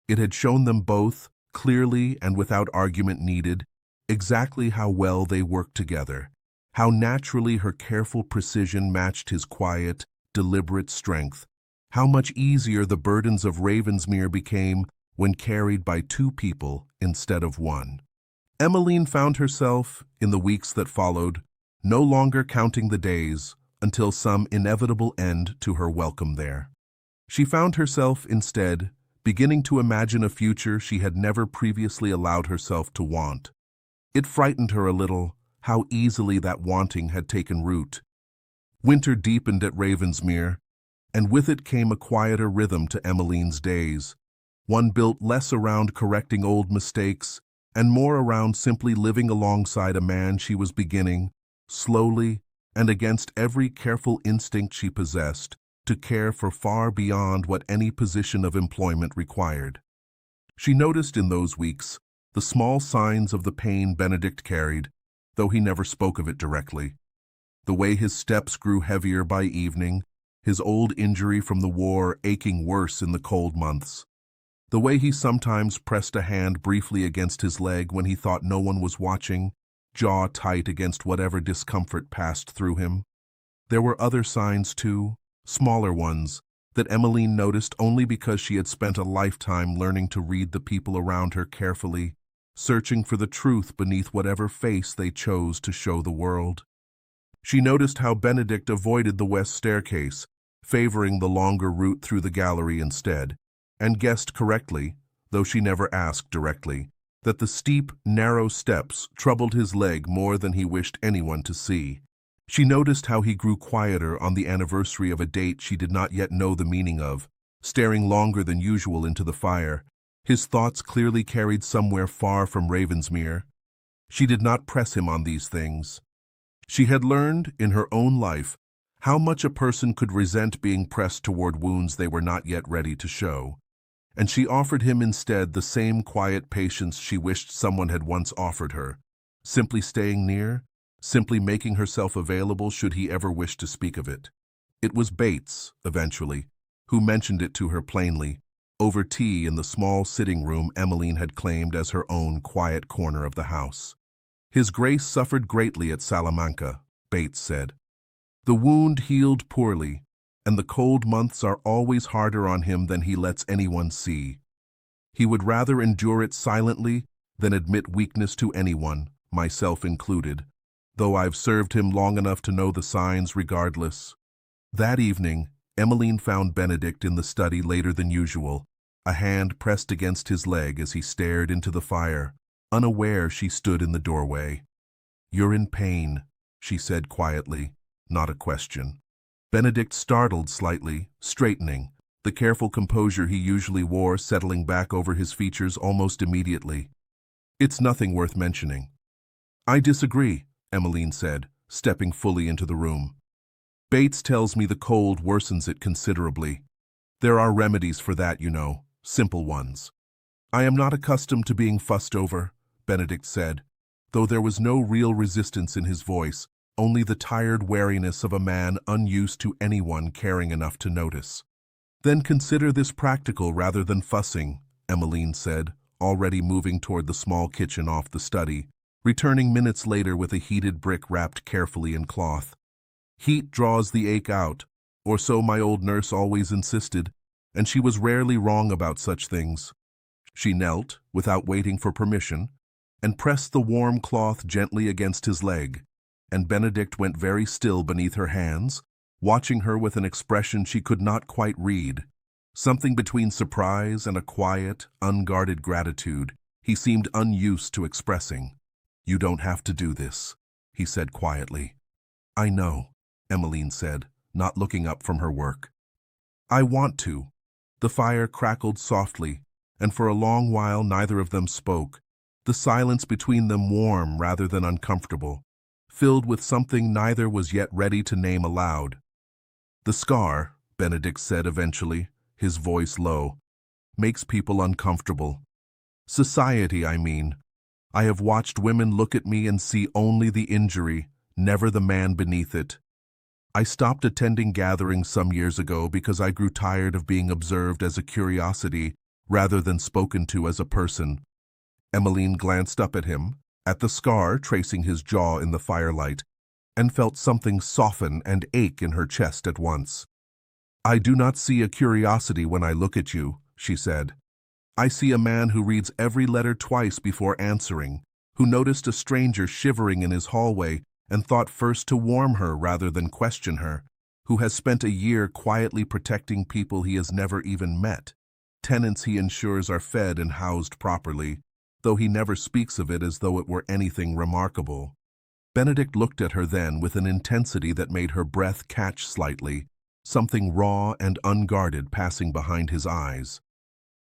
It had shown them both, clearly and without argument needed, exactly how well they worked together, how naturally her careful precision matched his quiet, deliberate strength, how much easier the burdens of Ravensmere became when carried by two people instead of one. Emmeline found herself, in the weeks that followed, no longer counting the days until some inevitable end to her welcome there. She found herself, instead, beginning to imagine a future she had never previously allowed herself to want. It frightened her a little how easily that wanting had taken root. Winter deepened at Ravensmere, and with it came a quieter rhythm to Emmeline's days, one built less around correcting old mistakes and more around simply living alongside a man she was beginning, slowly and against every careful instinct she possessed, to care for far beyond what any position of employment required. She noticed in those weeks the small signs of the pain Benedict carried, though he never spoke of it directly. The way his steps grew heavier by evening, his old injury from the war aching worse in the cold months. The way he sometimes pressed a hand briefly against his leg when he thought no one was watching, jaw tight against whatever discomfort passed through him. There were other signs, too, smaller ones, that Emmeline noticed only because she had spent a lifetime learning to read the people around her carefully, searching for the truth beneath whatever face they chose to show the world. She noticed how Benedict avoided the west staircase, favoring the longer route through the gallery instead, and guessed correctly, though she never asked directly, that the steep, narrow steps troubled his leg more than he wished anyone to see. She noticed how he grew quieter on the anniversary of a date she did not yet know the meaning of, staring longer than usual into the fire, his thoughts clearly carried somewhere far from Ravensmere. She did not press him on these things. She had learned, in her own life, how much a person could resent being pressed toward wounds they were not yet ready to show, and she offered him instead the same quiet patience she wished someone had once offered her, simply staying near, simply making herself available should he ever wish to speak of it. It was Bates, eventually, who mentioned it to her plainly, over tea in the small sitting room Emmeline had claimed as her own quiet corner of the house. His Grace suffered greatly at Salamanca, Bates said. The wound healed poorly, and the cold months are always harder on him than he lets anyone see. He would rather endure it silently than admit weakness to anyone, myself included, though I've served him long enough to know the signs regardless. That evening, Emmeline found Benedict in the study later than usual, a hand pressed against his leg as he stared into the fire. Unaware, she stood in the doorway. "You're in pain," she said quietly, not a question. Benedict startled slightly, straightening, the careful composure he usually wore settling back over his features almost immediately. "It's nothing worth mentioning." "I disagree," Emmeline said, stepping fully into the room. "Bates tells me the cold worsens it considerably. There are remedies for that, you know, simple ones." "I am not accustomed to being fussed over," Benedict said, though there was no real resistance in his voice, only the tired wariness of a man unused to anyone caring enough to notice. "Then consider this practical rather than fussing," Emmeline said, already moving toward the small kitchen off the study, returning minutes later with a heated brick wrapped carefully in cloth. "Heat draws the ache out, or so my old nurse always insisted, and she was rarely wrong about such things." She knelt, without waiting for permission, and pressed the warm cloth gently against his leg, and Benedict went very still beneath her hands, watching her with an expression she could not quite read. Something between surprise and a quiet, unguarded gratitude he seemed unused to expressing. "You don't have to do this," he said quietly. "I know," Emmeline said, not looking up from her work. "I want to." The fire crackled softly, and for a long while neither of them spoke, the silence between them warm rather than uncomfortable, filled with something neither was yet ready to name aloud. "The scar," Benedict said eventually, his voice low, "makes people uncomfortable. Society, I mean. I have watched women look at me and see only the injury, never the man beneath it. I stopped attending gatherings some years ago because I grew tired of being observed as a curiosity rather than spoken to as a person." Emmeline glanced up at him, at the scar tracing his jaw in the firelight, and felt something soften and ache in her chest at once. "I do not see a curiosity when I look at you," she said. "I see a man who reads every letter twice before answering, who noticed a stranger shivering in his hallway and thought first to warm her rather than question her, who has spent a year quietly protecting people he has never even met. Tenants he ensures are fed and housed properly, though he never speaks of it as though it were anything remarkable." Benedict looked at her then with an intensity that made her breath catch slightly, something raw and unguarded passing behind his eyes.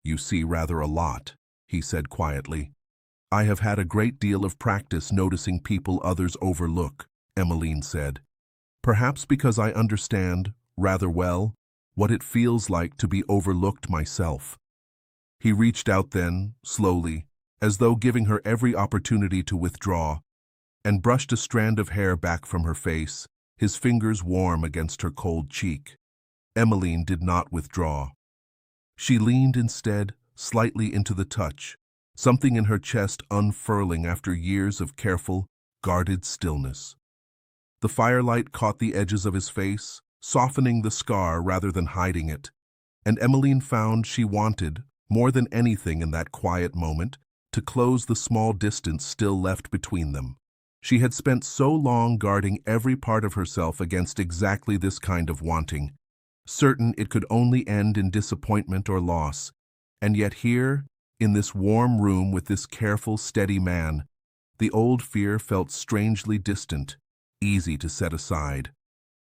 "You see rather a lot," he said quietly. "I have had a great deal of practice noticing people others overlook," Emmeline said. "Perhaps because I understand, rather well, what it feels like to be overlooked myself." He reached out then, slowly, as though giving her every opportunity to withdraw, and brushed a strand of hair back from her face, his fingers warm against her cold cheek. Emmeline did not withdraw. She leaned instead, slightly into the touch, something in her chest unfurling after years of careful, guarded stillness. The firelight caught the edges of his face, softening the scar rather than hiding it, and Emmeline found she wanted, more than anything in that quiet moment, to close the small distance still left between them. She had spent so long guarding every part of herself against exactly this kind of wanting, certain it could only end in disappointment or loss, and yet here, in this warm room with this careful, steady man, the old fear felt strangely distant, easy to set aside.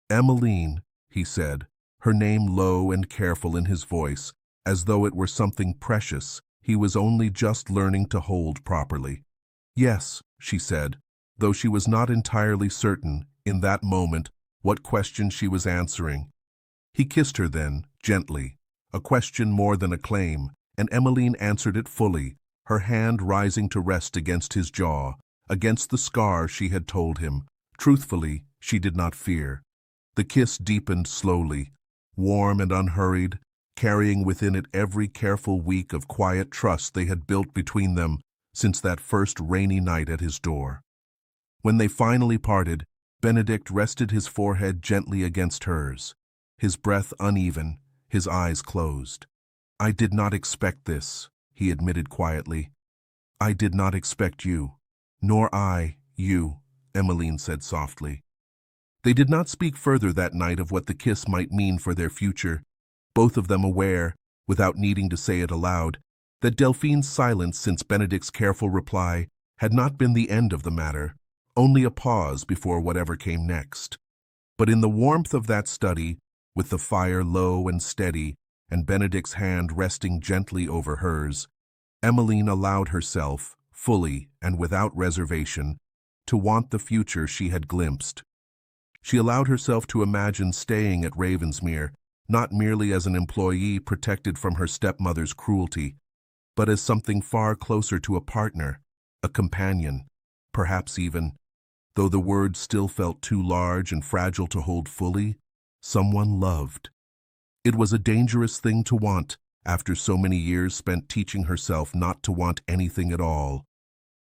"Emmeline," he said, her name low and careful in his voice, as though it were something precious he was only just learning to hold properly. "Yes," she said, though she was not entirely certain, in that moment, what question she was answering. He kissed her then, gently, a question more than a claim, and Emmeline answered it fully, her hand rising to rest against his jaw, against the scar she had told him. Truthfully, she did not fear. The kiss deepened slowly, warm and unhurried, carrying within it every careful week of quiet trust they had built between them since that first rainy night at his door. When they finally parted, Benedict rested his forehead gently against hers, his breath uneven, his eyes closed. "I did not expect this," he admitted quietly. "I did not expect you." "Nor I, you," Emmeline said softly. They did not speak further that night of what the kiss might mean for their future, both of them aware, without needing to say it aloud, that Delphine's silence since Benedict's careful reply had not been the end of the matter, only a pause before whatever came next. But in the warmth of that study, with the fire low and steady, and Benedict's hand resting gently over hers, Emmeline allowed herself, fully and without reservation, to want the future she had glimpsed. She allowed herself to imagine staying at Ravensmere, not merely as an employee protected from her stepmother's cruelty, but as something far closer to a partner, a companion, perhaps even though the words still felt too large and fragile to hold fully. Someone loved. It was a dangerous thing to want, after so many years spent teaching herself not to want anything at all.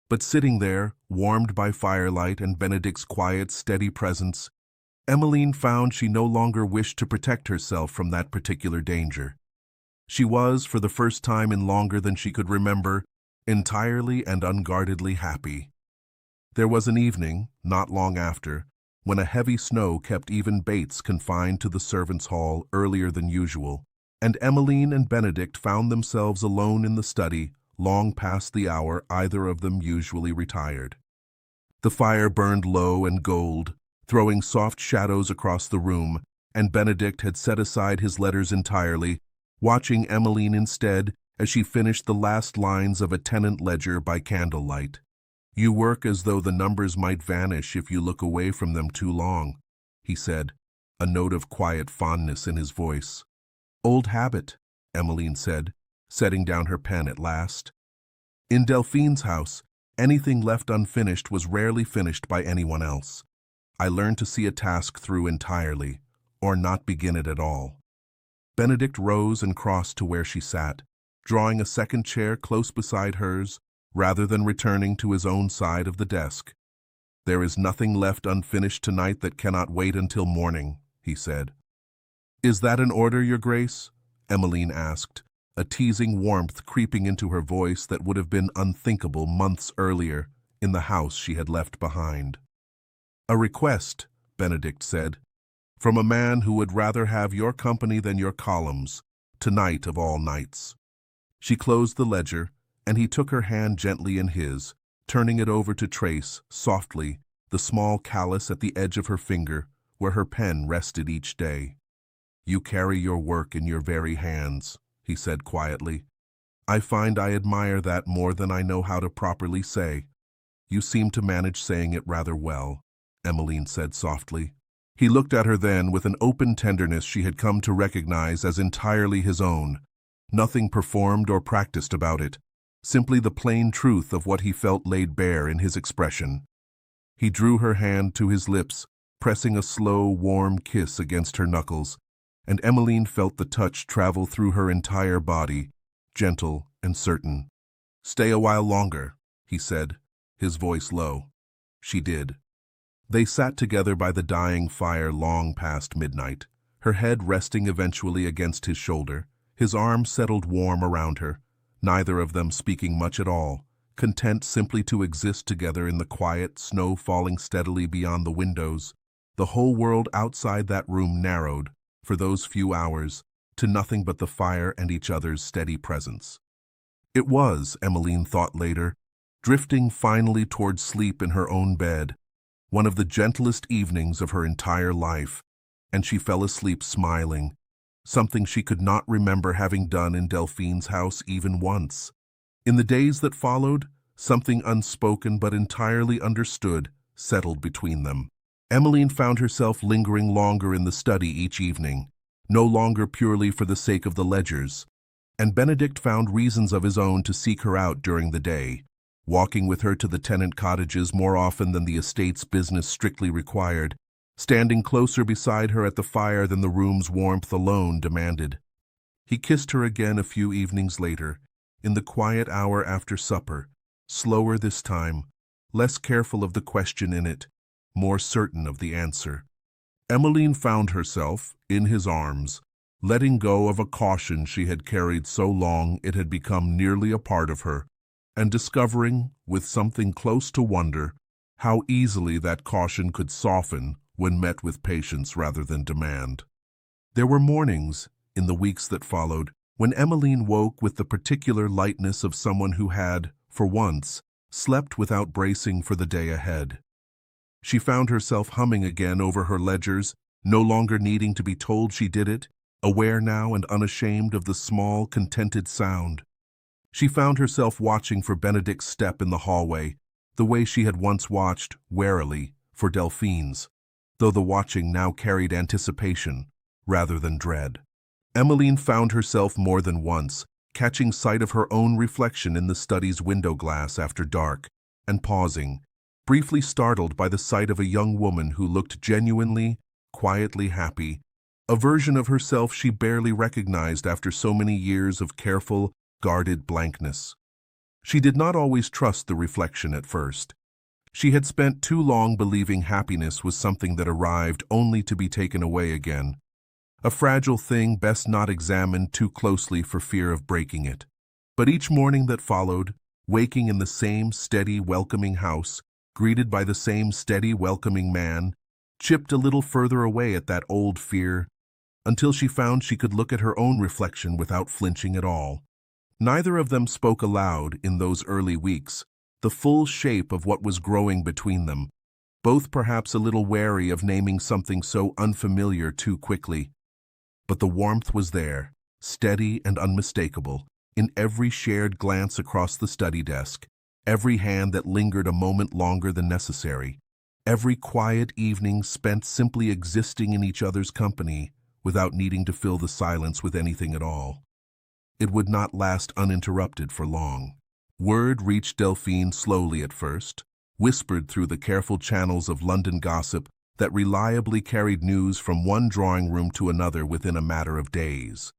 But sitting there, warmed by firelight and Benedict's quiet, steady presence, Emmeline found she no longer wished to protect herself from that particular danger. She was, for the first time in longer than she could remember, entirely and unguardedly happy. There was an evening, not long after, when a heavy snow kept even Bates confined to the servants' hall earlier than usual, and Emmeline and Benedict found themselves alone in the study, long past the hour either of them usually retired. The fire burned low and gold, throwing soft shadows across the room, and Benedict had set aside his letters entirely, watching Emmeline instead as she finished the last lines of a tenant ledger by candlelight. "You work as though the numbers might vanish if you look away from them too long," he said, a note of quiet fondness in his voice. "Old habit," Emmeline said, setting down her pen at last. In Delphine's house, anything left unfinished was rarely finished by anyone else. I learned to see a task through entirely, or not begin it at all. Benedict rose and crossed to where she sat, drawing a second chair close beside hers, rather than returning to his own side of the desk. "There is nothing left unfinished tonight that cannot wait until morning," he said. "Is that an order, Your Grace?" Emmeline asked, a teasing warmth creeping into her voice that would have been unthinkable months earlier in the house she had left behind. "A request," Benedict said, "from a man who would rather have your company than your columns, tonight of all nights." She closed the ledger, and he took her hand gently in his, turning it over to trace, softly, the small callus at the edge of her finger, where her pen rested each day. "You carry your work in your very hands," he said quietly. "I find I admire that more than I know how to properly say." "You seem to manage saying it rather well," Emmeline said softly. He looked at her then with an open tenderness she had come to recognize as entirely his own, nothing performed or practiced about it, simply the plain truth of what he felt laid bare in his expression. He drew her hand to his lips, pressing a slow, warm kiss against her knuckles, and Emmeline felt the touch travel through her entire body, gentle and certain. "Stay a while longer," he said, his voice low. She did. They sat together by the dying fire long past midnight, her head resting eventually against his shoulder, his arm settled warm around her, neither of them speaking much at all, content simply to exist together in the quiet, snow falling steadily beyond the windows. The whole world outside that room narrowed, for those few hours, to nothing but the fire and each other's steady presence. It was, Emmeline thought later, drifting finally toward sleep in her own bed, one of the gentlest evenings of her entire life, and she fell asleep smiling, something she could not remember having done in Delphine's house even once. In the days that followed, something unspoken but entirely understood settled between them. Emmeline found herself lingering longer in the study each evening, no longer purely for the sake of the ledgers, and Benedict found reasons of his own to seek her out during the day, walking with her to the tenant cottages more often than the estate's business strictly required, standing closer beside her at the fire than the room's warmth alone demanded. He kissed her again a few evenings later, in the quiet hour after supper, slower this time, less careful of the question in it, more certain of the answer. Emmeline found herself, in his arms, letting go of a caution she had carried so long it had become nearly a part of her, and discovering, with something close to wonder, how easily that caution could soften when met with patience rather than demand. There were mornings, in the weeks that followed, when Emmeline woke with the particular lightness of someone who had, for once, slept without bracing for the day ahead. She found herself humming again over her ledgers, no longer needing to be told she did it, aware now and unashamed of the small, contented sound. She found herself watching for Benedict's step in the hallway, the way she had once watched, warily, for Delphine's, though the watching now carried anticipation rather than dread. Emmeline found herself more than once catching sight of her own reflection in the study's window glass after dark, and pausing, briefly startled by the sight of a young woman who looked genuinely, quietly happy, a version of herself she barely recognized after so many years of careful, guarded blankness. She did not always trust the reflection at first. She had spent too long believing happiness was something that arrived only to be taken away again, a fragile thing best not examined too closely for fear of breaking it. But each morning that followed, waking in the same steady, welcoming house, greeted by the same steady, welcoming man, chipped a little further away at that old fear, until she found she could look at her own reflection without flinching at all. Neither of them spoke aloud in those early weeks, the full shape of what was growing between them, both perhaps a little wary of naming something so unfamiliar too quickly. But the warmth was there, steady and unmistakable, in every shared glance across the study desk, every hand that lingered a moment longer than necessary, every quiet evening spent simply existing in each other's company without needing to fill the silence with anything at all. It would not last uninterrupted for long. Word reached Delphine slowly at first, whispered through the careful channels of London gossip that reliably carried news from one drawing room to another within a matter of days.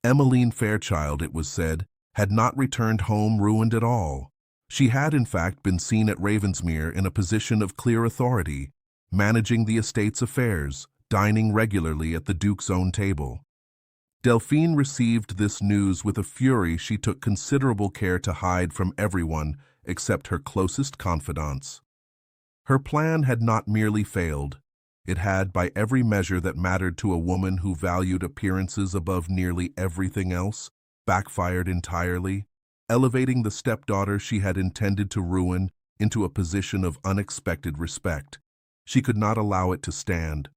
Emmeline Fairchild, it was said, had not returned home ruined at all. She had, in fact, been seen at Ravensmere in a position of clear authority, managing the estate's affairs, dining regularly at the Duke's own table. Delphine received this news with a fury she took considerable care to hide from everyone except her closest confidants. Her plan had not merely failed. It had, by every measure that mattered to a woman who valued appearances above nearly everything else, backfired entirely, elevating the stepdaughter she had intended to ruin into a position of unexpected respect. She could not allow it to stand.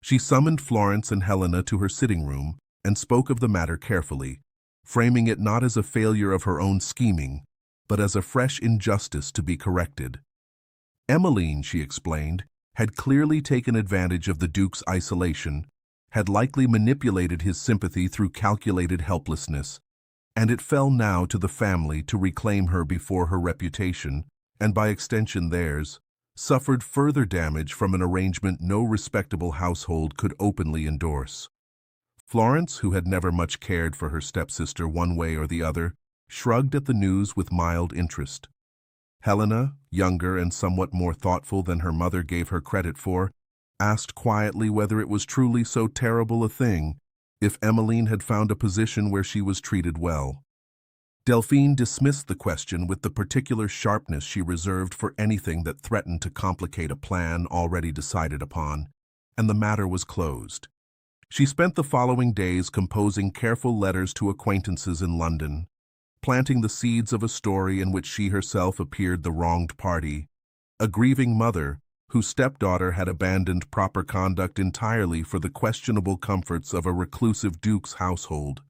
She summoned Florence and Helena to her sitting room and spoke of the matter carefully, framing it not as a failure of her own scheming, but as a fresh injustice to be corrected. Emmeline, she explained, had clearly taken advantage of the Duke's isolation, had likely manipulated his sympathy through calculated helplessness, and it fell now to the family to reclaim her before her reputation, and by extension theirs, suffered further damage from an arrangement no respectable household could openly endorse. Florence, who had never much cared for her stepsister one way or the other, shrugged at the news with mild interest. Helena, younger and somewhat more thoughtful than her mother gave her credit for, asked quietly whether it was truly so terrible a thing if Emmeline had found a position where she was treated well. Delphine dismissed the question with the particular sharpness she reserved for anything that threatened to complicate a plan already decided upon, and the matter was closed. She spent the following days composing careful letters to acquaintances in London, planting the seeds of a story in which she herself appeared the wronged party, a grieving mother whose stepdaughter had abandoned proper conduct entirely for the questionable comforts of a reclusive duke's household.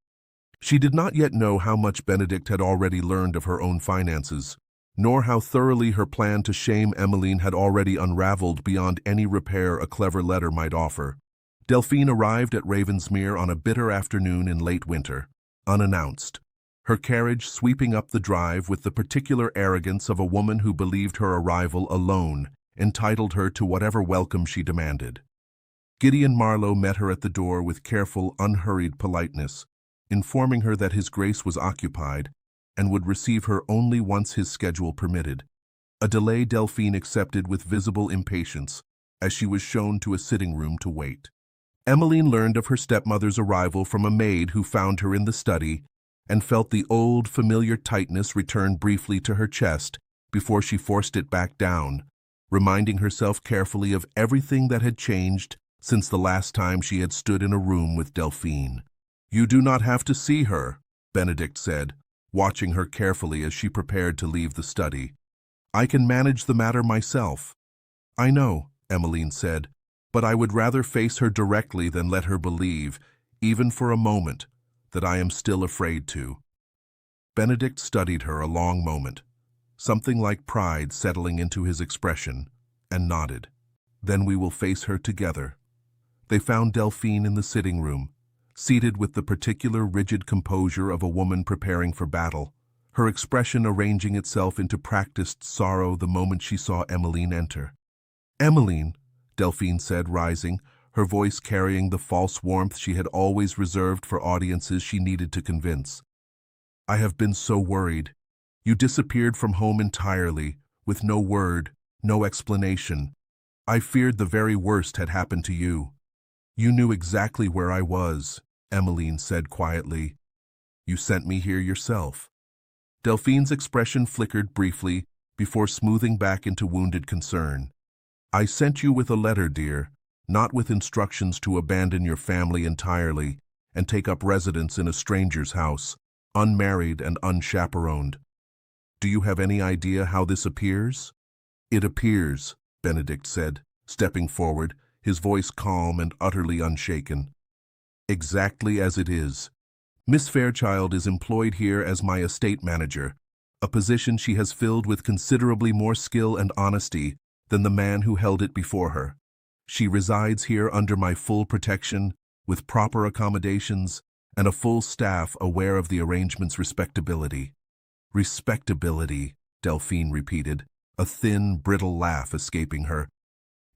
She did not yet know how much Benedict had already learned of her own finances, nor how thoroughly her plan to shame Emmeline had already unraveled beyond any repair a clever letter might offer. Delphine arrived at Ravensmere on a bitter afternoon in late winter, unannounced, her carriage sweeping up the drive with the particular arrogance of a woman who believed her arrival alone entitled her to whatever welcome she demanded. Gideon Marlowe met her at the door with careful, unhurried politeness, informing her that his grace was occupied and would receive her only once his schedule permitted, a delay Delphine accepted with visible impatience as she was shown to a sitting room to wait. Emmeline learned of her stepmother's arrival from a maid who found her in the study and felt the old, familiar tightness return briefly to her chest before she forced it back down, reminding herself carefully of everything that had changed since the last time she had stood in a room with Delphine. "You do not have to see her," Benedict said, watching her carefully as she prepared to leave the study. "I can manage the matter myself." "I know," Emmeline said, "but I would rather face her directly than let her believe, even for a moment, that I am still afraid to." Benedict studied her a long moment, something like pride settling into his expression, and nodded. "Then we will face her together." They found Delphine in the sitting room, seated with the particular rigid composure of a woman preparing for battle, her expression arranging itself into practiced sorrow the moment she saw Emmeline enter. "Emmeline," Delphine said, rising, her voice carrying the false warmth she had always reserved for audiences she needed to convince. "I have been so worried. You disappeared from home entirely, with no word, no explanation. I feared the very worst had happened to you." "You knew exactly where I was," Emmeline said quietly. "You sent me here yourself." Delphine's expression flickered briefly before smoothing back into wounded concern. "I sent you with a letter, dear, not with instructions to abandon your family entirely and take up residence in a stranger's house, unmarried and unchaperoned. Do you have any idea how this appears?" "It appears," Benedict said, stepping forward, his voice calm and utterly unshaken. "Exactly as it is. Miss Fairchild is employed here as my estate manager, a position she has filled with considerably more skill and honesty than the man who held it before her. She resides here under my full protection, with proper accommodations, and a full staff aware of the arrangement's respectability." "Respectability," Delphine repeated, a thin, brittle laugh escaping her.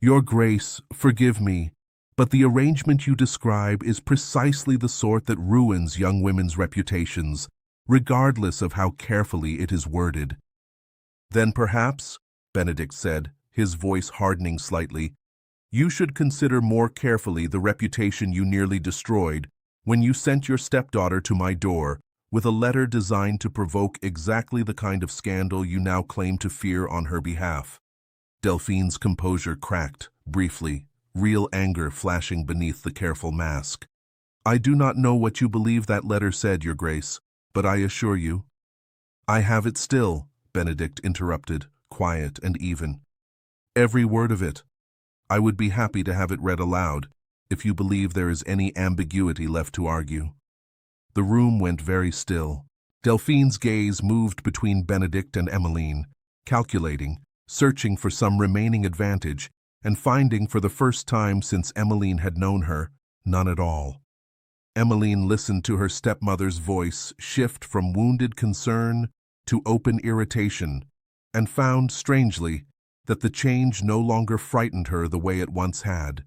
"Your Grace, forgive me, but the arrangement you describe is precisely the sort that ruins young women's reputations, regardless of how carefully it is worded." "Then perhaps," Benedict said, his voice hardening slightly, "you should consider more carefully the reputation you nearly destroyed when you sent your stepdaughter to my door with a letter designed to provoke exactly the kind of scandal you now claim to fear on her behalf." Delphine's composure cracked, briefly, real anger flashing beneath the careful mask. "I do not know what you believe that letter said, Your Grace, but I assure you—" "I have it still," Benedict interrupted, quiet and even. "Every word of it. I would be happy to have it read aloud, if you believe there is any ambiguity left to argue." The room went very still. Delphine's gaze moved between Benedict and Emmeline, calculating, searching for some remaining advantage, and finding for the first time since Emmeline had known her, none at all. Emmeline listened to her stepmother's voice shift from wounded concern to open irritation, and found, strangely, that the change no longer frightened her the way it once had.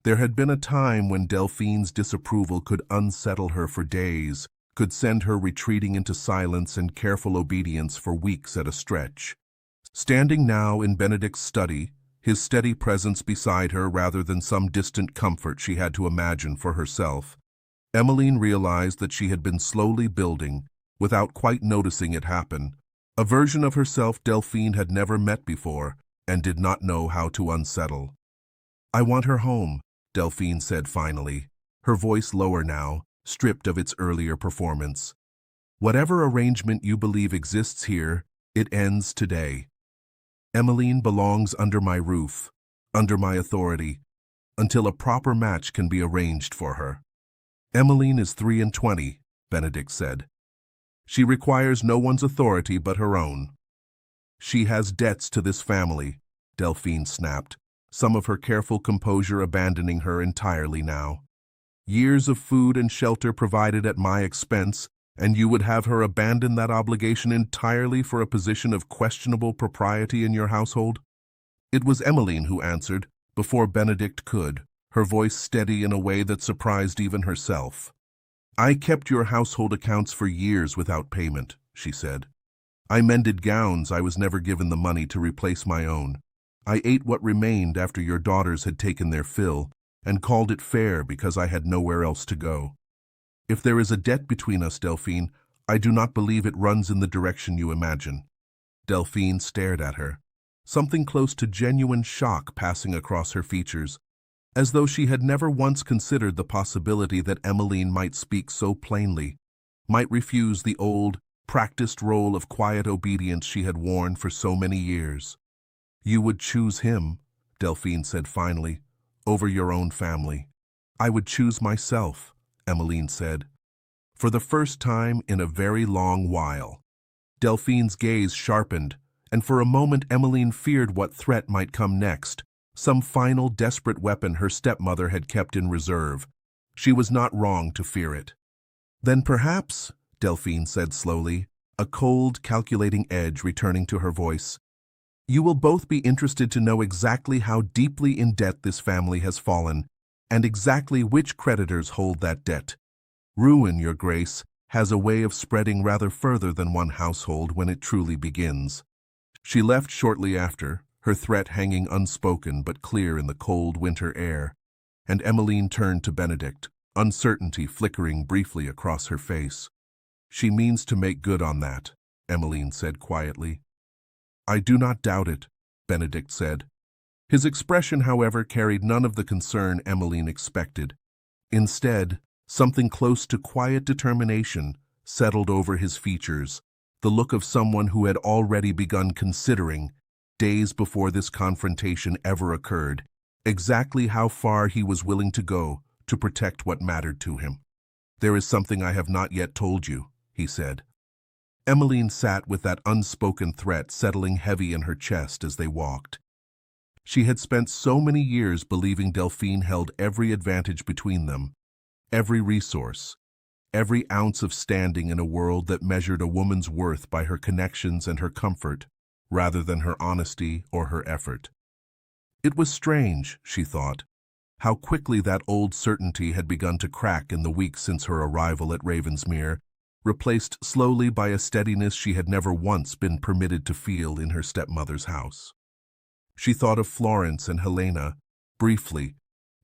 There had been a time when Delphine's disapproval could unsettle her for days, could send her retreating into silence and careful obedience for weeks at a stretch. Standing now in Benedict's study, his steady presence beside her rather than some distant comfort she had to imagine for herself, Emmeline realized that she had been slowly building, without quite noticing it happen, a version of herself Delphine had never met before and did not know how to unsettle. "I want her home," Delphine said finally, her voice lower now, stripped of its earlier performance. "Whatever arrangement you believe exists here, it ends today. Emmeline belongs under my roof, under my authority, until a proper match can be arranged for her." "Emmeline is 23, Benedict said. "She requires no one's authority but her own." "She has debts to this family," Delphine snapped, some of her careful composure abandoning her entirely now. "Years of food and shelter provided at my expense, and you would have her abandon that obligation entirely for a position of questionable propriety in your household?" It was Emmeline who answered, before Benedict could, her voice steady in a way that surprised even herself. "I kept your household accounts for years without payment," she said. "I mended gowns I was never given the money to replace my own. I ate what remained after your daughters had taken their fill, and called it fair because I had nowhere else to go. If there is a debt between us, Delphine, I do not believe it runs in the direction you imagine." Delphine stared at her, something close to genuine shock passing across her features, as though she had never once considered the possibility that Emmeline might speak so plainly, might refuse the old, practiced role of quiet obedience she had worn for so many years. "You would choose him," Delphine said finally, "over your own family." "I would choose myself," Emmeline said, for the first time in a very long while. Delphine's gaze sharpened, and for a moment Emmeline feared what threat might come next, some final desperate weapon her stepmother had kept in reserve. She was not wrong to fear it. "Then perhaps," Delphine said slowly, a cold, calculating edge returning to her voice. "You will both be interested to know exactly how deeply in debt this family has fallen, and exactly which creditors hold that debt. Ruin, Your Grace, has a way of spreading rather further than one household when it truly begins." She left shortly after, her threat hanging unspoken but clear in the cold winter air, and Emmeline turned to Benedict, uncertainty flickering briefly across her face. "She means to make good on that," Emmeline said quietly. "I do not doubt it," Benedict said. His expression, however, carried none of the concern Emmeline expected. Instead, something close to quiet determination settled over his features, the look of someone who had already begun considering, days before this confrontation ever occurred, exactly how far he was willing to go to protect what mattered to him. "There is something I have not yet told you," he said. Emmeline sat with that unspoken threat settling heavy in her chest as they walked. She had spent so many years believing Delphine held every advantage between them, every resource, every ounce of standing in a world that measured a woman's worth by her connections and her comfort, rather than her honesty or her effort. It was strange, she thought, how quickly that old certainty had begun to crack in the weeks since her arrival at Ravensmere, replaced slowly by a steadiness she had never once been permitted to feel in her stepmother's house. She thought of Florence and Helena, briefly,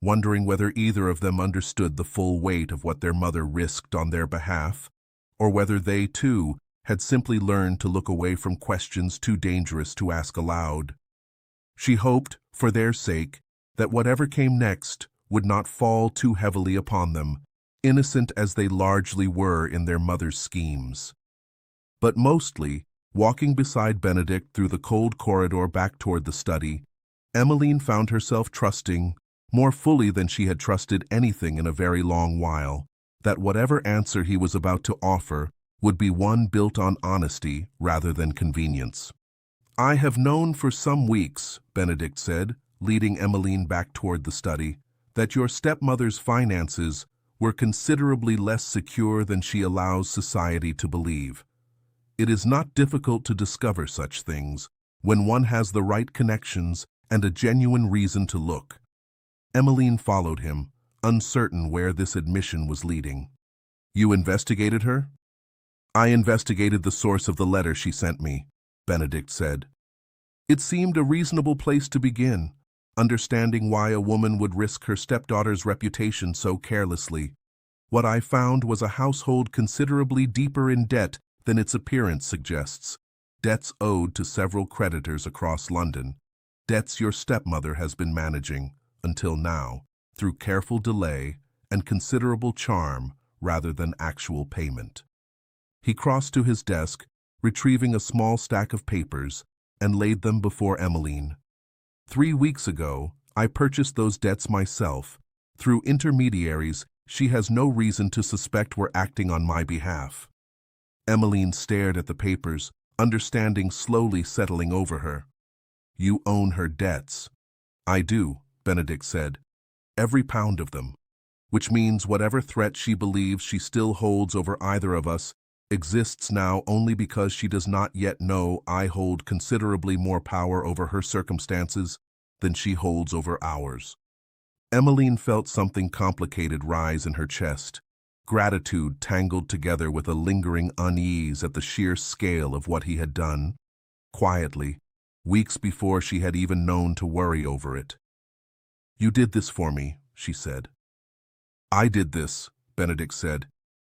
wondering whether either of them understood the full weight of what their mother risked on their behalf, or whether they, too, had simply learned to look away from questions too dangerous to ask aloud. She hoped, for their sake, that whatever came next would not fall too heavily upon them, innocent as they largely were in their mother's schemes. But mostly, walking beside Benedict through the cold corridor back toward the study, Emmeline found herself trusting, more fully than she had trusted anything in a very long while, that whatever answer he was about to offer would be one built on honesty rather than convenience. "I have known for some weeks," Benedict said, leading Emmeline back toward the study, "that your stepmother's finances were considerably less secure than she allows society to believe. It is not difficult to discover such things when one has the right connections and a genuine reason to look." Emmeline followed him, uncertain where this admission was leading. "You investigated her?" "I investigated the source of the letter she sent me," Benedict said. It seemed a reasonable place to begin, understanding why a woman would risk her stepdaughter's reputation so carelessly. "What I found was a household considerably deeper in debt than its appearance suggests, debts owed to several creditors across London, debts your stepmother has been managing, until now, through careful delay and considerable charm rather than actual payment." He crossed to his desk, retrieving a small stack of papers, and laid them before Emmeline. "3 weeks ago, I purchased those debts myself. Through intermediaries, she has no reason to suspect we're acting on my behalf." Emmeline stared at the papers, understanding slowly settling over her. "You own her debts." "I do," Benedict said. "Every pound of them. Which means whatever threat she believes she still holds over either of us exists now only because she does not yet know I hold considerably more power over her circumstances than she holds over ours." Emmeline felt something complicated rise in her chest, gratitude tangled together with a lingering unease at the sheer scale of what he had done, quietly, weeks before she had even known to worry over it. "You did this for me," she said. "I did this," Benedict said,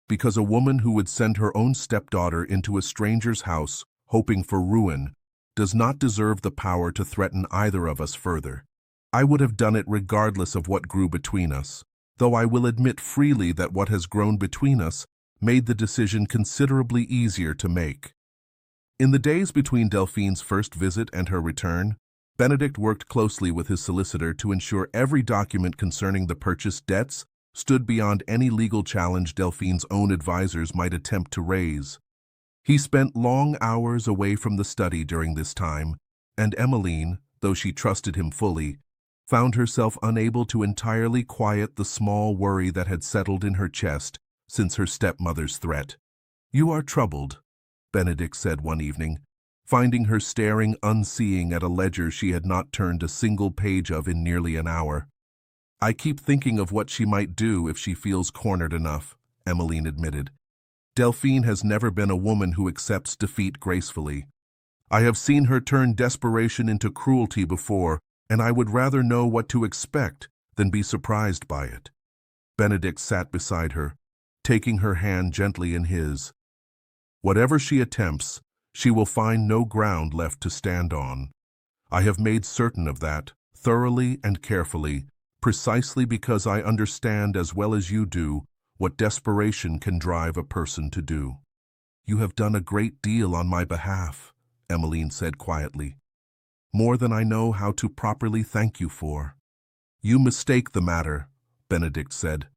"because a woman who would send her own stepdaughter into a stranger's house, hoping for ruin, does not deserve the power to threaten either of us further. I would have done it regardless of what grew between us, though I will admit freely that what has grown between us made the decision considerably easier to make." In the days between Delphine's first visit and her return, Benedict worked closely with his solicitor to ensure every document concerning the purchased debts stood beyond any legal challenge Delphine's own advisors might attempt to raise. He spent long hours away from the study during this time, and Emmeline, though she trusted him fully, found herself unable to entirely quiet the small worry that had settled in her chest since her stepmother's threat. "You are troubled," Benedict said one evening, finding her staring unseeing at a ledger she had not turned a single page of in nearly an hour. "I keep thinking of what she might do if she feels cornered enough," Emmeline admitted. "Delphine has never been a woman who accepts defeat gracefully. I have seen her turn desperation into cruelty before, and I would rather know what to expect than be surprised by it." Benedict sat beside her, taking her hand gently in his. "Whatever she attempts, she will find no ground left to stand on. I have made certain of that, thoroughly and carefully, precisely because I understand as well as you do what desperation can drive a person to do." "You have done a great deal on my behalf," Emmeline said quietly. "More than I know how to properly thank you for." "You mistake the matter," Benedict said.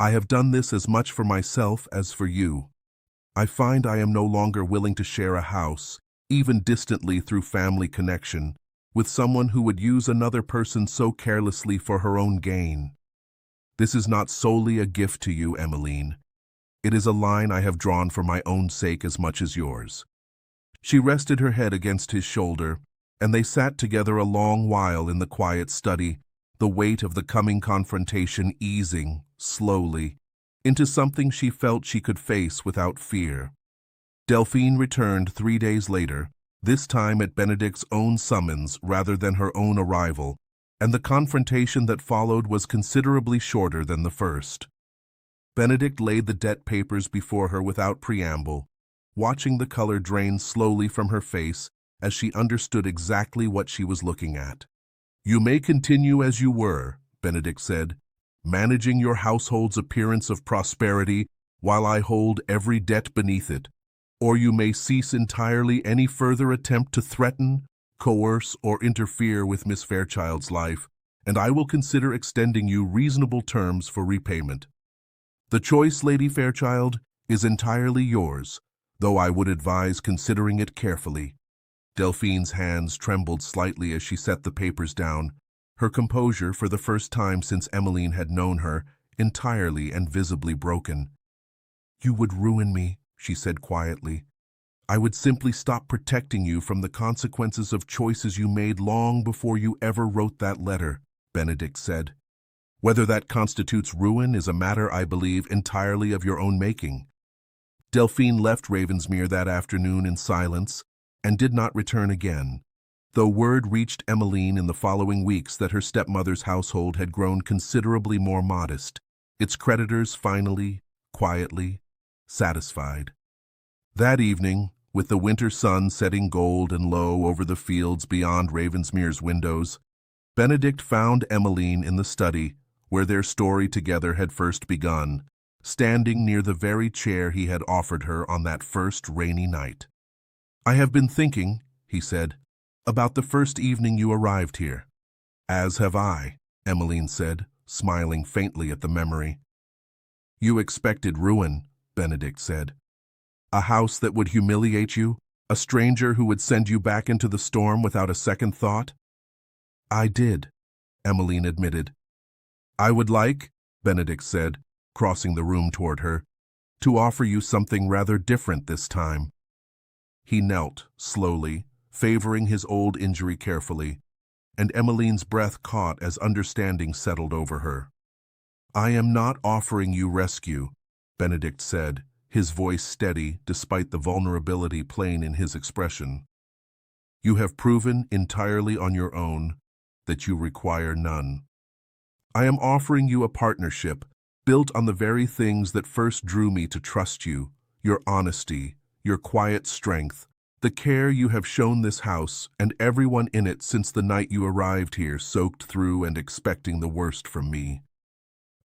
"I have done this as much for myself as for you. I find I am no longer willing to share a house, even distantly through family connection, with someone who would use another person so carelessly for her own gain. This is not solely a gift to you, Emmeline. It is a line I have drawn for my own sake as much as yours." She rested her head against his shoulder, and they sat together a long while in the quiet study, the weight of the coming confrontation easing, slowly, into something she felt she could face without fear. Delphine returned 3 days later, this time at Benedict's own summons rather than her own arrival, and the confrontation that followed was considerably shorter than the first. Benedict laid the debt papers before her without preamble, watching the color drain slowly from her face as she understood exactly what she was looking at. "You may continue as you were," Benedict said, "managing your household's appearance of prosperity while I hold every debt beneath it, or you may cease entirely any further attempt to threaten, coerce, or interfere with Miss Fairchild's life, and I will consider extending you reasonable terms for repayment. The choice, Lady Fairchild, is entirely yours, though I would advise considering it carefully." Delphine's hands trembled slightly as she set the papers down, her composure, for the first time since Emmeline had known her, entirely and visibly broken. "You would ruin me," she said quietly. "I would simply stop protecting you from the consequences of choices you made long before you ever wrote that letter," Benedict said. "Whether that constitutes ruin is a matter, I believe, entirely of your own making." Delphine left Ravensmere that afternoon in silence and did not return again, though word reached Emmeline in the following weeks that her stepmother's household had grown considerably more modest, its creditors finally, quietly, satisfied. That evening, with the winter sun setting gold and low over the fields beyond Ravensmere's windows, Benedict found Emmeline in the study, where their story together had first begun, standing near the very chair he had offered her on that first rainy night. "I have been thinking," he said, "about the first evening you arrived here." "As have I," Emmeline said, smiling faintly at the memory. "You expected ruin," Benedict said. "A house that would humiliate you, a stranger who would send you back into the storm without a second thought?" "I did," Emmeline admitted. "I would like," Benedict said, crossing the room toward her, "to offer you something rather different this time." He knelt, slowly, favoring his old injury carefully, and Emmeline's breath caught as understanding settled over her. "I am not offering you rescue," Benedict said, his voice steady despite the vulnerability plain in his expression. "You have proven entirely on your own that you require none. I am offering you a partnership built on the very things that first drew me to trust you, your honesty, your quiet strength, the care you have shown this house and everyone in it since the night you arrived here, soaked through and expecting the worst from me.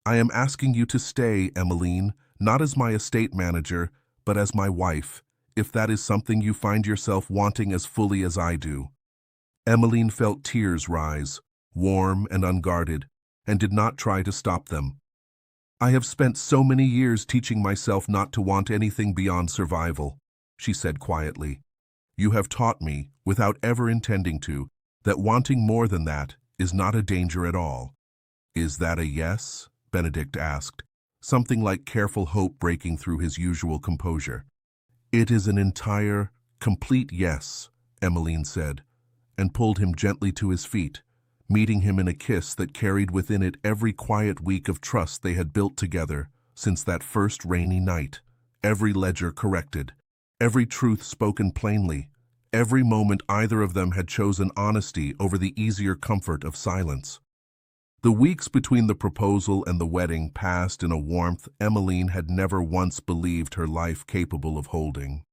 I am asking you to stay, Emmeline, not as my estate manager, but as my wife, if that is something you find yourself wanting as fully as I do." Emmeline felt tears rise, warm and unguarded, and did not try to stop them. "I have spent so many years teaching myself not to want anything beyond survival," she said quietly. "You have taught me, without ever intending to, that wanting more than that is not a danger at all." "Is that a yes?" Benedict asked, something like careful hope breaking through his usual composure. "It is an entire, complete yes," Emmeline said, and pulled him gently to his feet, meeting him in a kiss that carried within it every quiet week of trust they had built together since that first rainy night. Every ledger corrected, every truth spoken plainly, every moment either of them had chosen honesty over the easier comfort of silence. The weeks between the proposal and the wedding passed in a warmth Emmeline had never once believed her life capable of holding.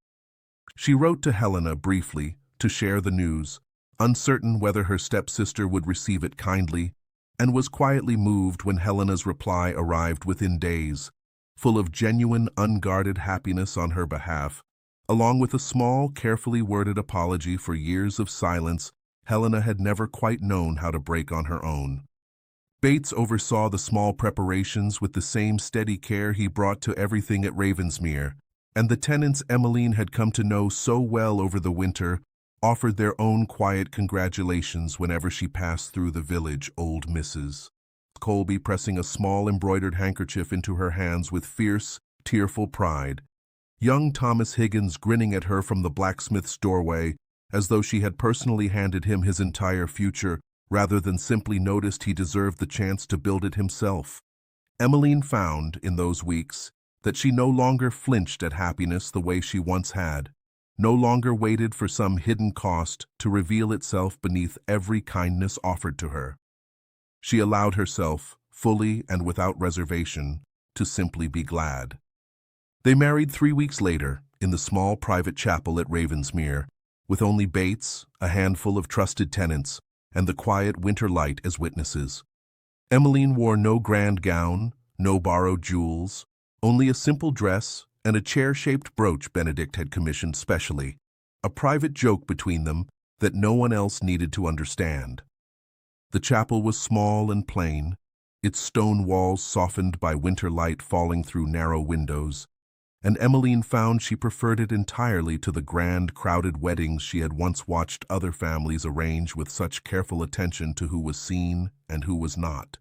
She wrote to Helena briefly to share the news, uncertain whether her stepsister would receive it kindly, and was quietly moved when Helena's reply arrived within days, full of genuine, unguarded happiness on her behalf, along with a small, carefully worded apology for years of silence Helena had never quite known how to break on her own. Bates oversaw the small preparations with the same steady care he brought to everything at Ravensmere, and the tenants Emmeline had come to know so well over the winter offered their own quiet congratulations whenever she passed through the village. Old Mrs. Colby pressing a small embroidered handkerchief into her hands with fierce, tearful pride. Young Thomas Higgins grinning at her from the blacksmith's doorway as though she had personally handed him his entire future rather than simply noticed he deserved the chance to build it himself. Emmeline found, in those weeks, that she no longer flinched at happiness the way she once had, no longer waited for some hidden cost to reveal itself beneath every kindness offered to her. She allowed herself, fully and without reservation, to simply be glad. They married 3 weeks later, in the small private chapel at Ravensmere, with only Bates, a handful of trusted tenants, and the quiet winter light as witnesses. Emmeline wore no grand gown, no borrowed jewels, only a simple dress and a chair-shaped brooch Benedict had commissioned specially, a private joke between them that no one else needed to understand. The chapel was small and plain, its stone walls softened by winter light falling through narrow windows, and Emmeline found she preferred it entirely to the grand, crowded weddings she had once watched other families arrange with such careful attention to who was seen and who was not.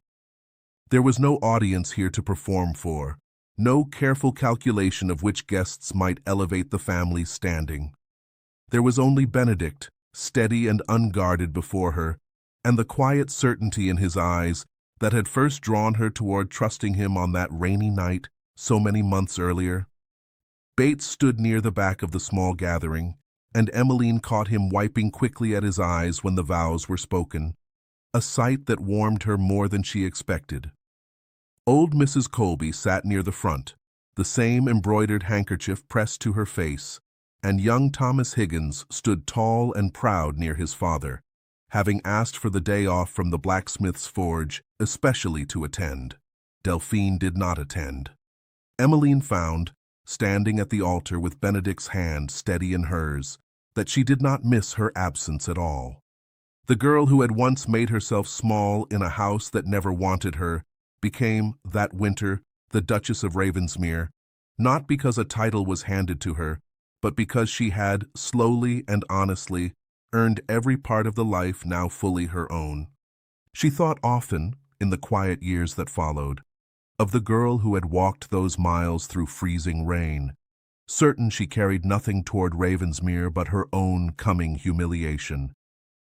There was no audience here to perform for, no careful calculation of which guests might elevate the family's standing. There was only Benedict, steady and unguarded before her, and the quiet certainty in his eyes that had first drawn her toward trusting him on that rainy night so many months earlier. Bates stood near the back of the small gathering, and Emmeline caught him wiping quickly at his eyes when the vows were spoken, a sight that warmed her more than she expected. Old Mrs. Colby sat near the front, the same embroidered handkerchief pressed to her face, and young Thomas Higgins stood tall and proud near his father, having asked for the day off from the blacksmith's forge, especially to attend. Delphine did not attend. Emmeline found, standing at the altar with Benedict's hand steady in hers, that she did not miss her absence at all. The girl who had once made herself small in a house that never wanted her became, that winter, the Duchess of Ravensmere, not because a title was handed to her, but because she had, slowly and honestly, earned every part of the life now fully her own. She thought often, in the quiet years that followed, of the girl who had walked those miles through freezing rain, certain she carried nothing toward Ravensmere but her own coming humiliation.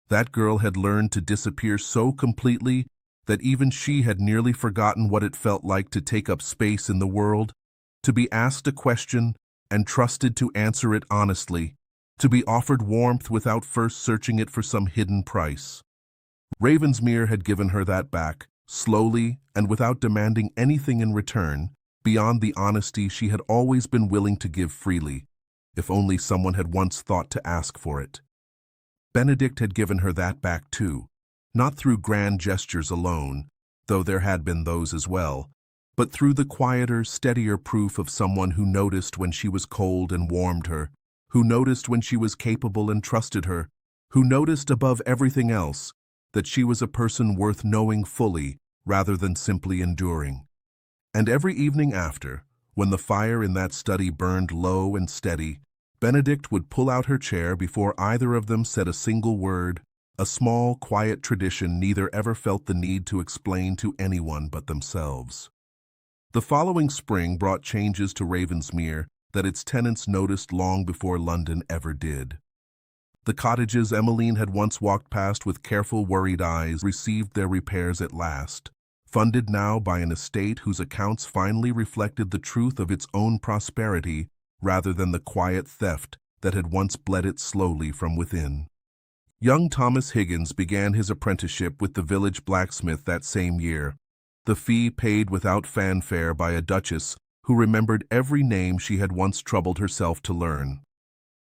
That girl had learned to disappear so completely that even she had nearly forgotten what it felt like to take up space in the world, to be asked a question and trusted to answer it honestly, to be offered warmth without first searching it for some hidden price. Ravensmere had given her that back, slowly and without demanding anything in return, beyond the honesty she had always been willing to give freely, if only someone had once thought to ask for it. Benedict had given her that back too, not through grand gestures alone, though there had been those as well, but through the quieter, steadier proof of someone who noticed when she was cold and warmed her, who noticed when she was capable and trusted her, who noticed above everything else that she was a person worth knowing fully rather than simply enduring. And every evening after, when the fire in that study burned low and steady, Benedict would pull out her chair before either of them said a single word, a small, quiet tradition neither ever felt the need to explain to anyone but themselves. The following spring brought changes to Ravensmere that its tenants noticed long before London ever did. The cottages Emmeline had once walked past with careful, worried eyes received their repairs at last, funded now by an estate whose accounts finally reflected the truth of its own prosperity rather than the quiet theft that had once bled it slowly from within. Young Thomas Higgins began his apprenticeship with the village blacksmith that same year, the fee paid without fanfare by a duchess who remembered every name she had once troubled herself to learn.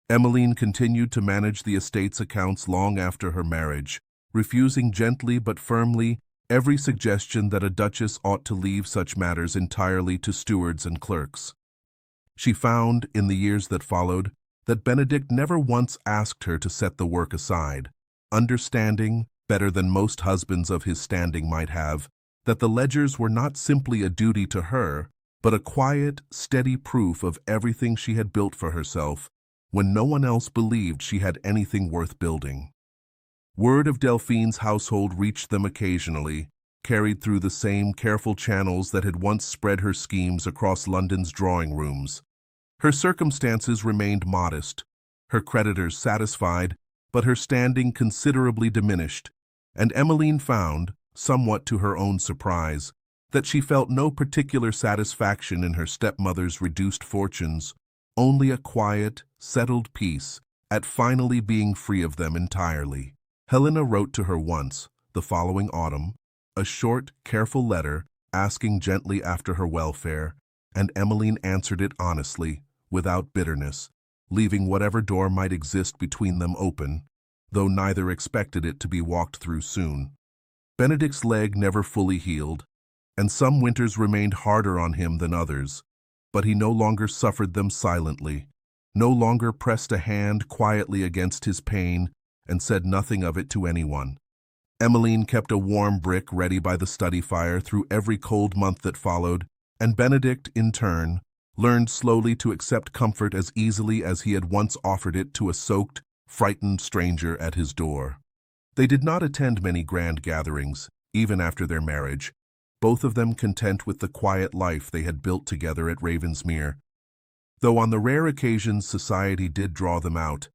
Emmeline continued to manage the estate's accounts long after her marriage, refusing gently but firmly every suggestion that a duchess ought to leave such matters entirely to stewards and clerks. She found, in the years that followed, that Benedict never once asked her to set the work aside, understanding, better than most husbands of his standing might have, that the ledgers were not simply a duty to her, but a quiet, steady proof of everything she had built for herself, when no one else believed she had anything worth building. Word of Delphine's household reached them occasionally, carried through the same careful channels that had once spread her schemes across London's drawing rooms. Her circumstances remained modest, her creditors satisfied, but her standing considerably diminished, and Emmeline found, somewhat to her own surprise, that she felt no particular satisfaction in her stepmother's reduced fortunes, only a quiet, settled peace at finally being free of them entirely. Helena wrote to her once, the following autumn, a short, careful letter asking gently after her welfare, and Emmeline answered it honestly, without bitterness, leaving whatever door might exist between them open, though neither expected it to be walked through soon. Benedict's leg never fully healed, and some winters remained harder on him than others, but he no longer suffered them silently, no longer pressed a hand quietly against his pain and said nothing of it to anyone. Emmeline kept a warm brick ready by the study fire through every cold month that followed, and Benedict, in turn, learned slowly to accept comfort as easily as he had once offered it to a soaked, frightened stranger at his door. They did not attend many grand gatherings, even after their marriage, both of them content with the quiet life they had built together at Ravensmere. Though on the rare occasions society did draw them out,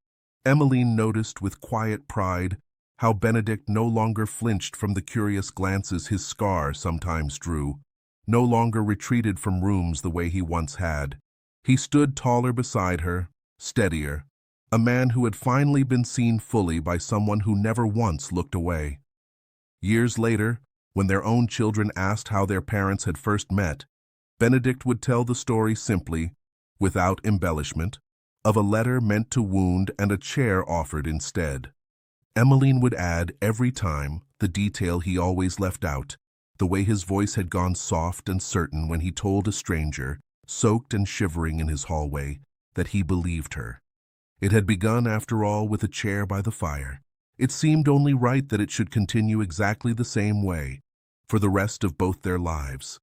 Emmeline noticed with quiet pride how Benedict no longer flinched from the curious glances his scar sometimes drew, no longer retreated from rooms the way he once had. He stood taller beside her, steadier, a man who had finally been seen fully by someone who never once looked away. Years later, when their own children asked how their parents had first met, Benedict would tell the story simply, without embellishment, of a letter meant to wound and a chair offered instead. Emmeline would add every time the detail he always left out, the way his voice had gone soft and certain when he told a stranger, soaked and shivering in his hallway, that he believed her. It had begun, after all, with a chair by the fire. It seemed only right that it should continue exactly the same way for the rest of both their lives.